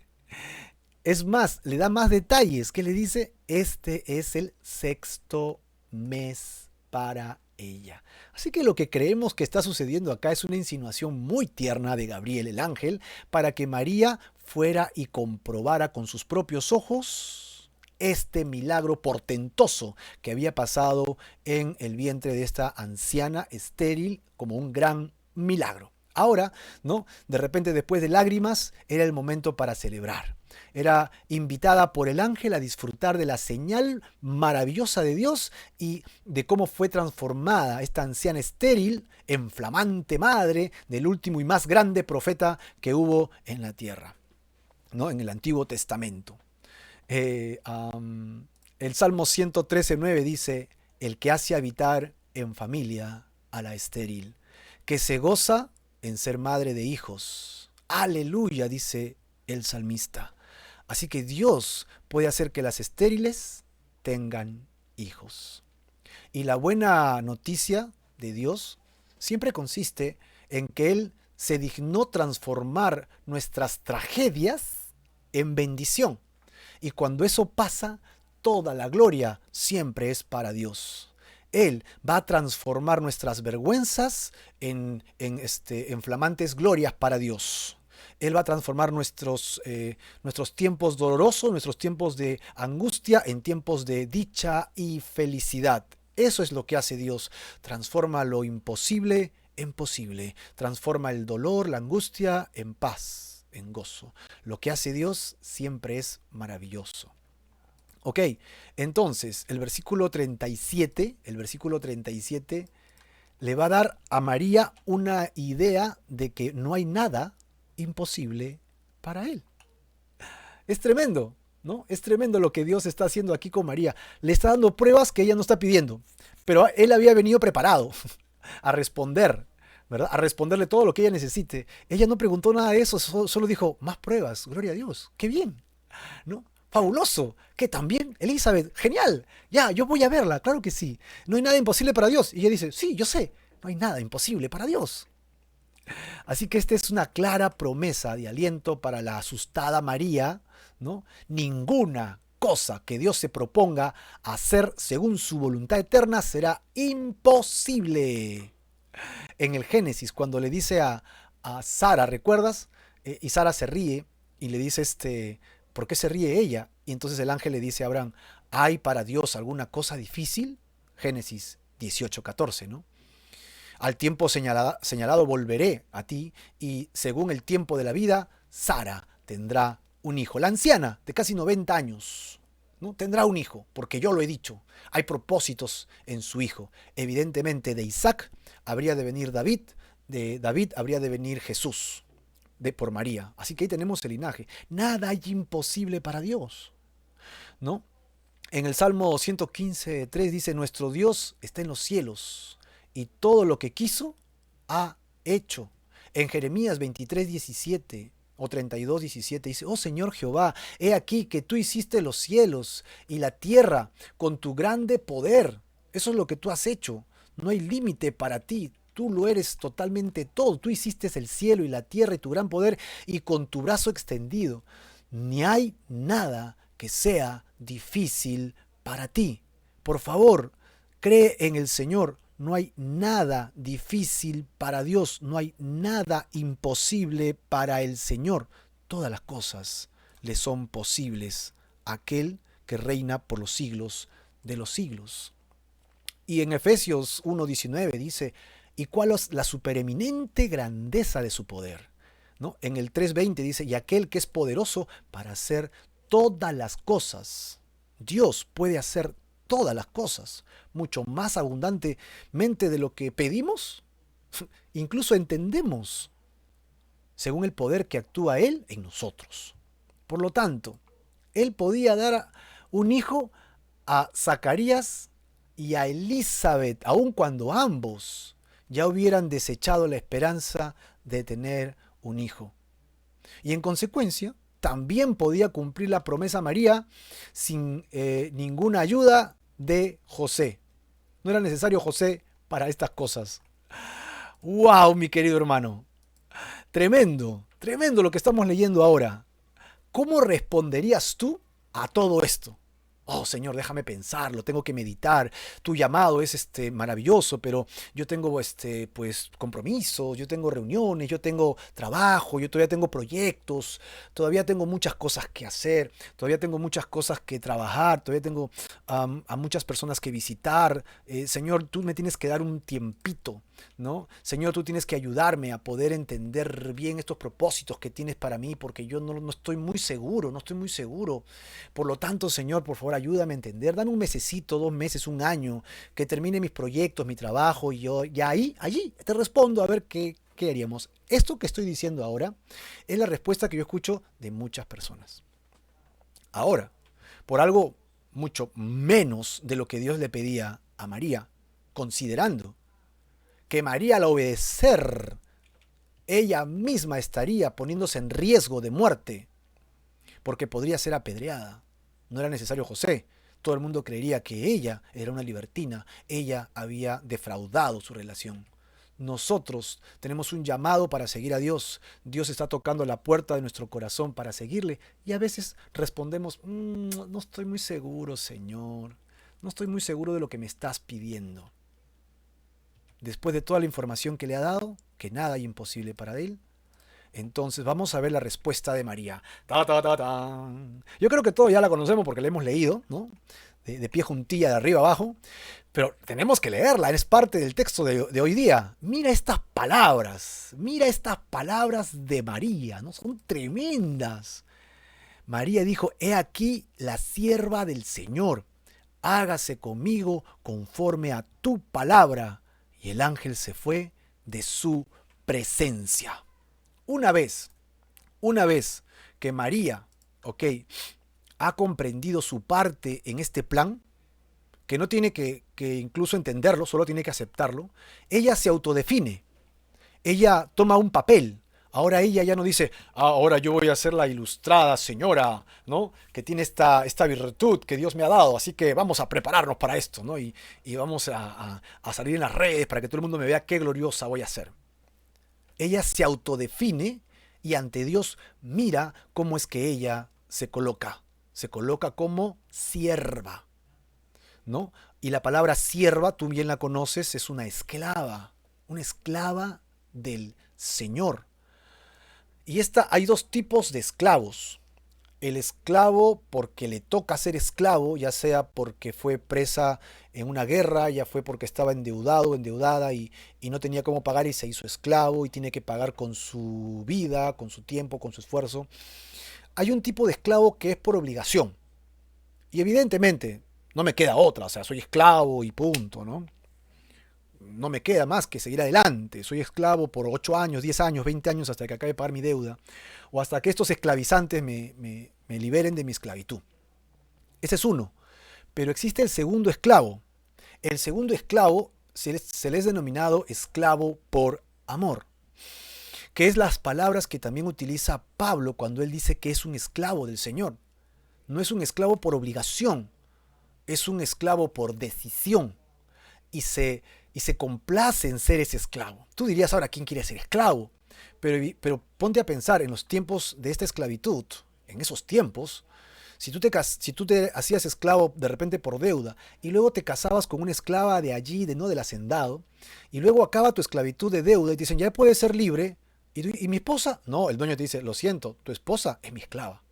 es más, le da más detalles. ¿Qué le dice? Este es el sexto mes para ella. Así que lo que creemos que está sucediendo acá es una insinuación muy tierna de Gabriel el ángel para que María fuera y comprobara con sus propios ojos este milagro portentoso que había pasado en el vientre de esta anciana estéril como un gran milagro. Ahora, ¿no? De repente, después de lágrimas, era el momento para celebrar. Era invitada por el ángel a disfrutar de la señal maravillosa de Dios y de cómo fue transformada esta anciana estéril en flamante madre del último y más grande profeta que hubo en la tierra, ¿no? En el Antiguo Testamento. El Salmo 113:9 dice, el que hace habitar en familia a la estéril, que se goza en ser madre de hijos. Aleluya, dice el salmista. Así que Dios puede hacer que las estériles tengan hijos. Y la buena noticia de Dios siempre consiste en que Él se dignó transformar nuestras tragedias en bendición. Y cuando eso pasa, toda la gloria siempre es para Dios. Él va a transformar nuestras vergüenzas en flamantes glorias para Dios. Él va a transformar nuestros tiempos dolorosos, nuestros tiempos de angustia, en tiempos de dicha y felicidad. Eso es lo que hace Dios. Transforma lo imposible en posible. Transforma el dolor, la angustia en paz, en gozo. Lo que hace Dios siempre es maravilloso. Ok, entonces el versículo 37 le va a dar a María una idea de que no hay nada imposible para él. Es tremendo, ¿no? Es tremendo lo que Dios está haciendo aquí con María. Le está dando pruebas que ella no está pidiendo, pero él había venido preparado a responder, ¿verdad? A responderle todo lo que ella necesite. Ella no preguntó nada de eso, solo dijo, más pruebas, gloria a Dios, qué bien, ¿no? Fabuloso, que también, Elizabeth, genial, ya, yo voy a verla, claro que sí. No hay nada imposible para Dios. Y ella dice, sí, yo sé, no hay nada imposible para Dios. Así que esta es una clara promesa de aliento para la asustada María, ¿no? Ninguna cosa que Dios se proponga hacer según su voluntad eterna será imposible. En el Génesis, cuando le dice a Sara, ¿recuerdas? Y Sara se ríe y le dice, ¿por qué se ríe ella? Y entonces el ángel le dice a Abraham, ¿hay para Dios alguna cosa difícil? Génesis 18:14, ¿no? Al tiempo señalado volveré a ti y según el tiempo de la vida, Sara tendrá un hijo. La anciana de casi 90 años, ¿no? Tendrá un hijo, porque yo lo he dicho. Hay propósitos en su hijo. Evidentemente de Isaac habría de venir David, de David habría de venir Jesús, por María. Así que ahí tenemos el linaje. Nada hay imposible para Dios, ¿no? En el Salmo 115:3 dice, nuestro Dios está en los cielos y todo lo que quiso ha hecho. En Jeremías 23:17 o 32:17 dice, oh Señor Jehová, he aquí que tú hiciste los cielos y la tierra con tu grande poder. Eso es lo que tú has hecho. No hay límite para ti. Tú lo eres totalmente todo. Tú hiciste el cielo y la tierra y tu gran poder y con tu brazo extendido. Ni hay nada que sea difícil para ti. Por favor, cree en el Señor. No hay nada difícil para Dios. No hay nada imposible para el Señor. Todas las cosas le son posibles a aquel que reina por los siglos de los siglos. Y en Efesios 1:19 dice, ¿y cuál es la supereminente grandeza de su poder? ¿No? En el 3:20 dice, y aquel que es poderoso para hacer todas las cosas. Dios puede hacer todas las cosas, mucho más abundantemente de lo que pedimos, incluso entendemos, según el poder que actúa Él en nosotros. Por lo tanto, Él podía dar un hijo a Zacarías y a Elizabeth, aun cuando ambos ya hubieran desechado la esperanza de tener un hijo. Y en consecuencia, también podía cumplir la promesa a María sin ninguna ayuda de José. No era necesario José para estas cosas. ¡Wow, mi querido hermano! Tremendo, tremendo lo que estamos leyendo ahora. ¿Cómo responderías tú a todo esto? Oh, Señor, déjame pensarlo, tengo que meditar. Tu llamado es maravilloso, pero yo tengo pues compromisos, yo tengo reuniones, yo tengo trabajo, yo todavía tengo proyectos, todavía tengo muchas cosas que hacer, todavía tengo muchas cosas que trabajar, todavía tengo a muchas personas que visitar. Señor, tú me tienes que dar un tiempito, ¿no? Señor, tú tienes que ayudarme a poder entender bien estos propósitos que tienes para mí, porque yo no estoy muy seguro, no estoy muy seguro. Por lo tanto, Señor, por favor, ayúdame a entender. Dame un mesecito, 2 meses, un año, que termine mis proyectos, mi trabajo, y yo ya allí te respondo a ver qué haríamos. Esto que estoy diciendo ahora es la respuesta que yo escucho de muchas personas. Ahora, por algo mucho menos de lo que Dios le pedía a María, considerando que María al obedecer, ella misma estaría poniéndose en riesgo de muerte, porque podría ser apedreada. No era necesario José. Todo el mundo creería que ella era una libertina. Ella había defraudado su relación. Nosotros tenemos un llamado para seguir a Dios. Dios está tocando la puerta de nuestro corazón para seguirle. Y a veces respondemos, no estoy muy seguro, Señor. No estoy muy seguro de lo que me estás pidiendo. Después de toda la información que le ha dado, que nada hay imposible para él, entonces vamos a ver la respuesta de María. Ta, ta, ta, ta. Yo creo que todos ya la conocemos porque la hemos leído, ¿no? De pie juntilla, de arriba abajo. Pero tenemos que leerla, es parte del texto de hoy día. Mira estas palabras de María, ¿no? Son tremendas. María dijo, he aquí la sierva del Señor, hágase conmigo conforme a tu palabra. Y el ángel se fue de su presencia. Una vez que María, ha comprendido su parte en este plan, que no tiene que incluso entenderlo, solo tiene que aceptarlo, ella se autodefine, ella toma un papel. Ahora ella ya no dice, ahora yo voy a ser la ilustrada señora, ¿no? Que tiene esta virtud que Dios me ha dado, así que vamos a prepararnos para esto, ¿no? Y vamos a salir en las redes para que todo el mundo me vea qué gloriosa voy a ser. Ella se autodefine y ante Dios mira cómo es que ella se coloca. Se coloca como sierva, ¿no? Y la palabra sierva, tú bien la conoces, es una esclava del Señor. Y hay dos tipos de esclavos. El esclavo porque le toca ser esclavo, ya sea porque fue presa en una guerra, ya fue porque estaba endeudado, endeudada y no tenía cómo pagar y se hizo esclavo y tiene que pagar con su vida, con su tiempo, con su esfuerzo. Hay un tipo de esclavo que es por obligación. Y evidentemente no me queda otra, o sea, soy esclavo y punto, ¿no? No me queda más que seguir adelante. Soy esclavo por 8 años, 10 años, 20 años hasta que acabe de pagar mi deuda. O hasta que estos esclavizantes me liberen de mi esclavitud. Ese es uno. Pero existe el segundo esclavo. El segundo esclavo se le es denominado esclavo por amor. Que es las palabras que también utiliza Pablo cuando él dice que es un esclavo del Señor. No es un esclavo por obligación. Es un esclavo por decisión. Y se complace en ser ese esclavo. Tú dirías ahora, ¿quién quiere ser esclavo? Pero ponte a pensar en los tiempos de esta esclavitud, en esos tiempos, si tú te hacías esclavo de repente por deuda y luego te casabas con una esclava de allí, del hacendado, y luego acaba tu esclavitud de deuda y te dicen, ya puedes ser libre, ¿y mi esposa? No, el dueño te dice, lo siento, tu esposa es mi esclava.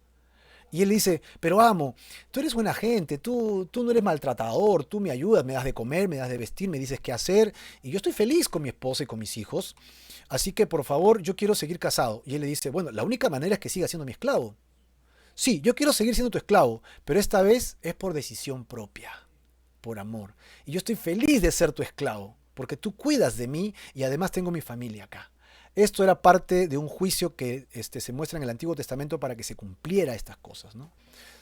Y él dice, pero amo, tú eres buena gente, tú no eres maltratador, tú me ayudas, me das de comer, me das de vestir, me dices qué hacer, y yo estoy feliz con mi esposa y con mis hijos, así que por favor yo quiero seguir casado. Y él le dice, bueno, la única manera es que siga siendo mi esclavo. Sí, yo quiero seguir siendo tu esclavo, pero esta vez es por decisión propia. por amor. Y yo estoy feliz de ser tu esclavo, porque tú cuidas de mí y además tengo mi familia acá. Esto era parte de un juicio que se muestra en el Antiguo Testamento para que se cumpliera estas cosas, ¿no?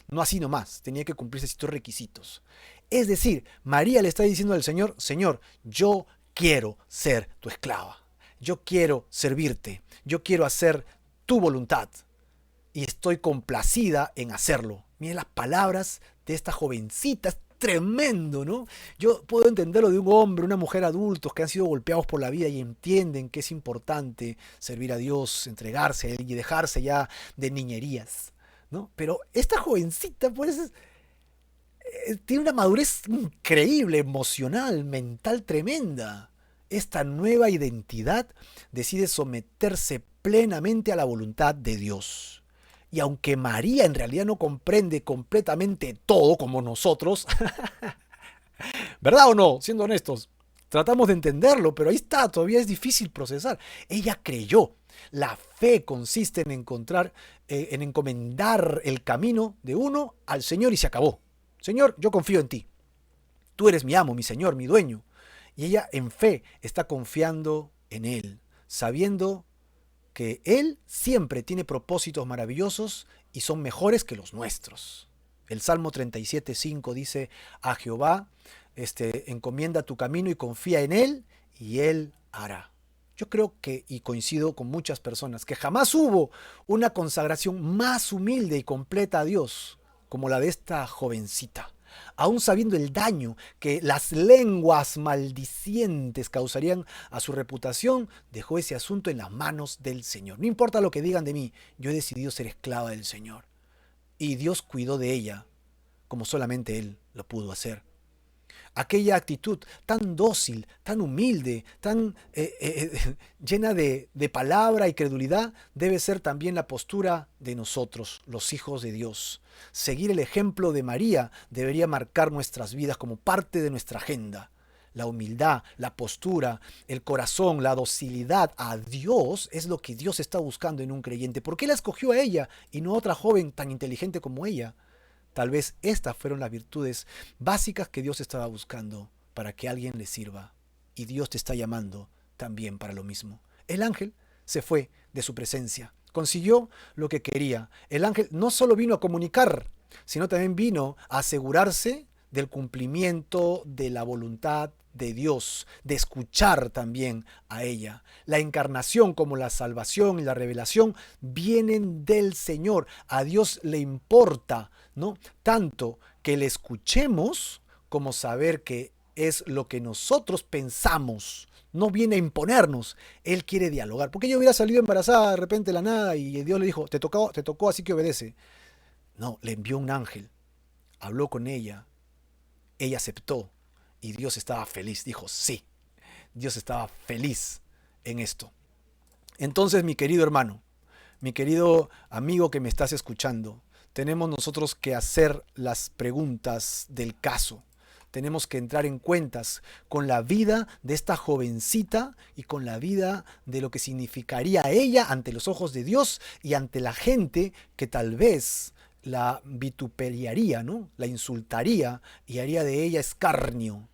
No así nomás, tenía que cumplirse estos requisitos. Es decir, María le está diciendo al Señor, Señor, yo quiero ser tu esclava. Yo quiero servirte. Yo quiero hacer tu voluntad. Y estoy complacida en hacerlo. Miren las palabras de esta jovencita. Es tremendo, ¿no? Yo puedo entenderlo de un hombre, una mujer adultos que han sido golpeados por la vida y entienden que es importante servir a Dios, entregarse a Él y dejarse ya de niñerías, ¿no? Pero esta jovencita, pues, tiene una madurez increíble, emocional, mental tremenda. Esta nueva identidad decide someterse plenamente a la voluntad de Dios. Y aunque María en realidad no comprende completamente todo como nosotros, ¿verdad o no? Siendo honestos, tratamos de entenderlo, pero ahí está, todavía es difícil procesar. Ella creyó. La fe consiste en en encomendar el camino de uno al Señor y se acabó. Señor, yo confío en ti. Tú eres mi amo, mi Señor, mi dueño. Y ella en fe está confiando en Él, sabiendo que Él siempre tiene propósitos maravillosos y son mejores que los nuestros. El Salmo 37:5 dice, a Jehová encomienda tu camino y confía en Él y Él hará. Yo creo que, y coincido con muchas personas, que jamás hubo una consagración más humilde y completa a Dios como la de esta jovencita. Aún sabiendo el daño que las lenguas maldicientes causarían a su reputación, dejó ese asunto en las manos del Señor. No importa lo que digan de mí, yo he decidido ser esclava del Señor. Y Dios cuidó de ella como solamente Él lo pudo hacer. Aquella actitud tan dócil, tan humilde, tan llena de palabra y credulidad, debe ser también la postura de nosotros, los hijos de Dios. Seguir el ejemplo de María debería marcar nuestras vidas como parte de nuestra agenda. La humildad, la postura, el corazón, la docilidad a Dios es lo que Dios está buscando en un creyente. ¿Por qué la escogió a ella y no a otra joven tan inteligente como ella? Tal vez estas fueron las virtudes básicas que Dios estaba buscando para que alguien le sirva. Y Dios te está llamando también para lo mismo. El ángel se fue de su presencia. Consiguió lo que quería. El ángel no solo vino a comunicar, sino también vino a asegurarse del cumplimiento de la voluntad de Dios, de escuchar también a ella. La encarnación como la salvación y la revelación vienen del Señor. A Dios le importa, ¿no? Tanto que le escuchemos como saber que es lo que nosotros pensamos. No viene a imponernos, Él quiere dialogar. Porque ella hubiera salido embarazada de repente de la nada y Dios le dijo, te tocó, así que obedece. No, le envió un ángel, habló con ella aceptó y Dios estaba feliz. Dijo, sí, Dios estaba feliz en esto. Entonces, mi querido hermano, mi querido amigo que me estás escuchando, tenemos nosotros que hacer las preguntas del caso. Tenemos que entrar en cuentas con la vida de esta jovencita y con la vida de lo que significaría ella ante los ojos de Dios y ante la gente que tal vez la vituperiaría, ¿no? La insultaría y haría de ella escarnio.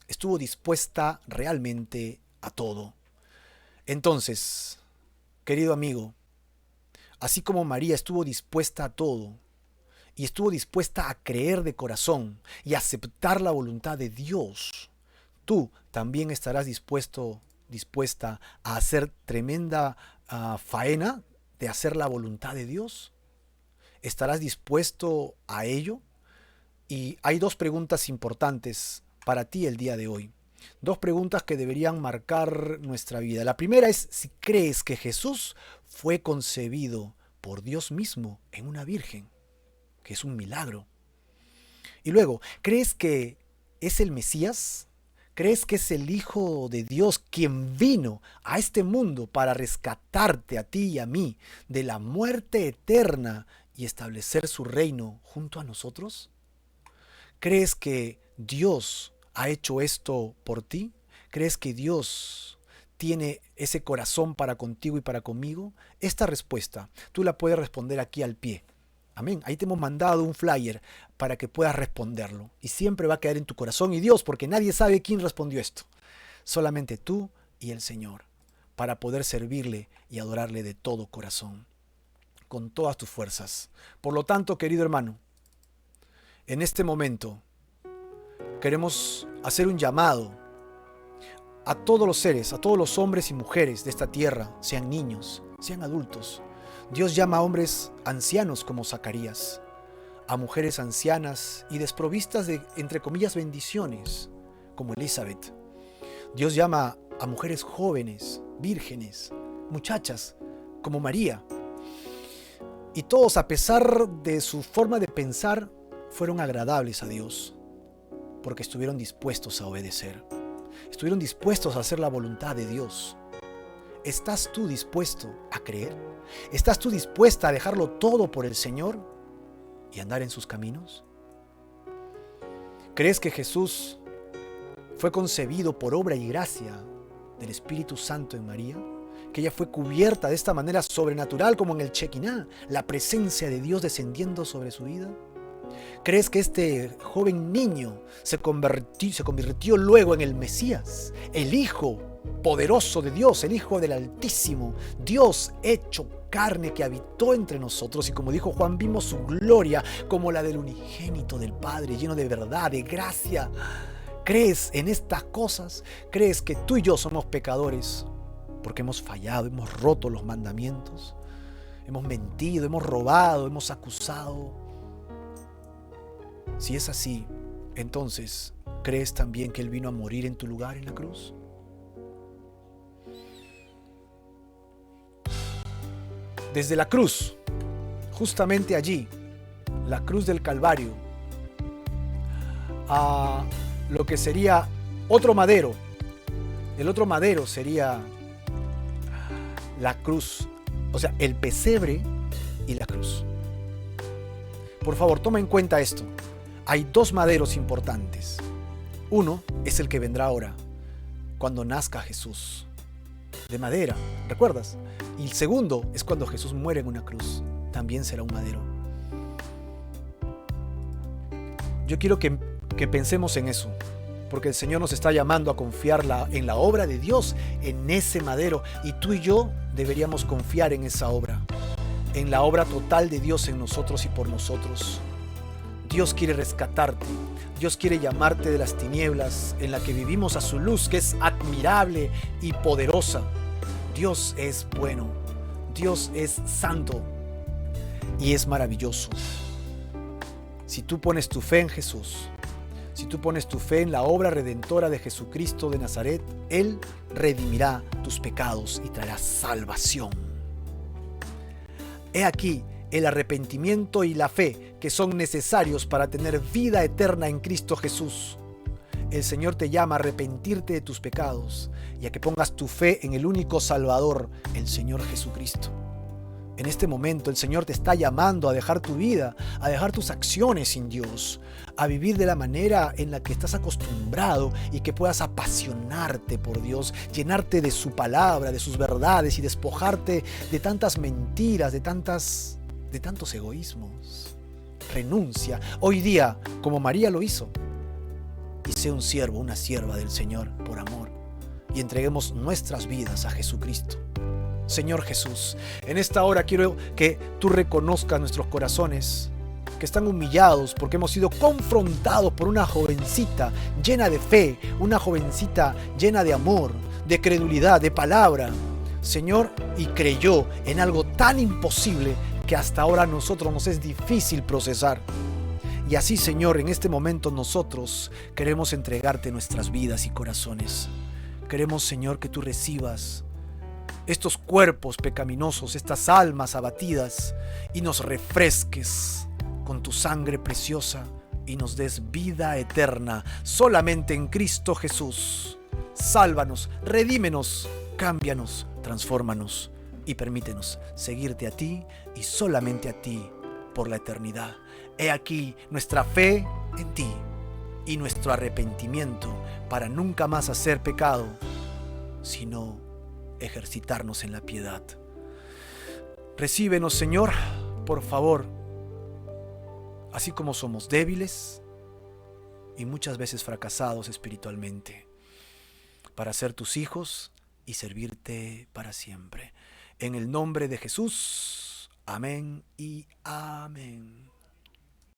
Estuvo dispuesta realmente a todo. Entonces, querido amigo, así como María estuvo dispuesta a todo y estuvo dispuesta a creer de corazón y aceptar la voluntad de Dios, tú también estarás dispuesta a hacer tremenda faena de hacer la voluntad de Dios. ¿Estarás dispuesto a ello? Y hay dos preguntas importantes para ti el día de hoy. Dos preguntas que deberían marcar nuestra vida. La primera es si crees que Jesús fue concebido por Dios mismo en una virgen, que es un milagro. Y luego, ¿crees que es el Mesías? ¿Crees que es el Hijo de Dios quien vino a este mundo para rescatarte a ti y a mí de la muerte eterna y establecer su reino junto a nosotros? ¿Crees que Dios ha hecho esto por ti? ¿Crees que Dios tiene ese corazón para contigo y para conmigo? Esta respuesta tú la puedes responder aquí al pie. Amén. Ahí te hemos mandado un flyer para que puedas responderlo. Y siempre va a quedar en tu corazón y Dios, porque nadie sabe quién respondió esto. Solamente tú y el Señor, para poder servirle y adorarle de todo corazón, con todas tus fuerzas. Por lo tanto, querido hermano, en este momento queremos hacer un llamado a todos los seres, a todos los hombres y mujeres de esta tierra, sean niños, sean adultos. Dios llama a hombres ancianos como Zacarías, a mujeres ancianas y desprovistas de, entre comillas, bendiciones, como Elizabeth. Dios llama a mujeres jóvenes, vírgenes, muchachas, como María. Y todos, a pesar de su forma de pensar, fueron agradables a Dios, porque estuvieron dispuestos a obedecer. Estuvieron dispuestos a hacer la voluntad de Dios. ¿Estás tú dispuesto a creer? ¿Estás tú dispuesta a dejarlo todo por el Señor y andar en sus caminos? ¿Crees que Jesús fue concebido por obra y gracia del Espíritu Santo en María? Que ella fue cubierta de esta manera sobrenatural como en el Shekinah, la presencia de Dios descendiendo sobre su vida. ¿Crees que este joven niño se convirtió luego en el Mesías, el Hijo poderoso de Dios, el Hijo del Altísimo, Dios hecho carne que habitó entre nosotros? Y como dijo Juan, vimos su gloria como la del unigénito del Padre, lleno de verdad, de gracia. ¿Crees en estas cosas? ¿Crees que tú y yo somos pecadores porque hemos fallado, hemos roto los mandamientos, hemos mentido, hemos robado, hemos acusado? Si es así, entonces, ¿crees también que Él vino a morir en tu lugar en la cruz? Desde la cruz, justamente allí, la cruz del Calvario, a lo que sería otro madero. El otro madero sería la cruz, o sea, el pesebre y la cruz. Por favor, toma en cuenta esto. Hay dos maderos importantes. Uno es el que vendrá ahora, cuando nazca Jesús, de madera, ¿recuerdas? Y el segundo es cuando Jesús muere en una cruz, también será un madero. Yo quiero que pensemos en eso, porque el Señor nos está llamando a confiar en la obra de Dios, en ese madero, y tú y yo deberíamos confiar en esa obra, en la obra total de Dios en nosotros y por nosotros. Dios quiere rescatarte. Dios quiere llamarte de las tinieblas en la que vivimos a su luz, que es admirable y poderosa. Dios es bueno. Dios es santo y es maravilloso. Si tú pones tu fe en Jesús, si tú pones tu fe en la obra redentora de Jesucristo de Nazaret, Él redimirá tus pecados y traerá salvación. He aquí el arrepentimiento y la fe que son necesarios para tener vida eterna en Cristo Jesús. El Señor te llama a arrepentirte de tus pecados y a que pongas tu fe en el único Salvador, el Señor Jesucristo. En este momento el Señor te está llamando a dejar tu vida, a dejar tus acciones sin Dios, a vivir de la manera en la que estás acostumbrado y que puedas apasionarte por Dios, llenarte de su palabra, de sus verdades y despojarte de tantas mentiras, de tantos egoísmos. Renuncia hoy día, como María lo hizo, y sé un siervo, una sierva del Señor por amor, y entreguemos nuestras vidas a Jesucristo. Señor Jesús, en esta hora quiero que tú reconozcas nuestros corazones que están humillados porque hemos sido confrontados por una jovencita llena de fe, una jovencita llena de amor, de credulidad, de palabra, Señor, y creyó en algo tan imposible que hasta ahora a nosotros nos es difícil procesar. Y así, Señor, en este momento nosotros queremos entregarte nuestras vidas y corazones. Queremos, Señor, que tú recibas estos cuerpos pecaminosos, estas almas abatidas, y nos refresques con tu sangre preciosa y nos des vida eterna solamente en Cristo Jesús. Sálvanos, redímenos, cámbianos, transfórmanos y permítenos seguirte a ti y solamente a ti por la eternidad. He aquí nuestra fe en ti y nuestro arrepentimiento para nunca más hacer pecado, sino ejercitarnos en la piedad. Recíbenos, Señor, por favor, así como somos débiles y muchas veces fracasados espiritualmente, para ser tus hijos y servirte para siempre. En el nombre de Jesús, amén y amén.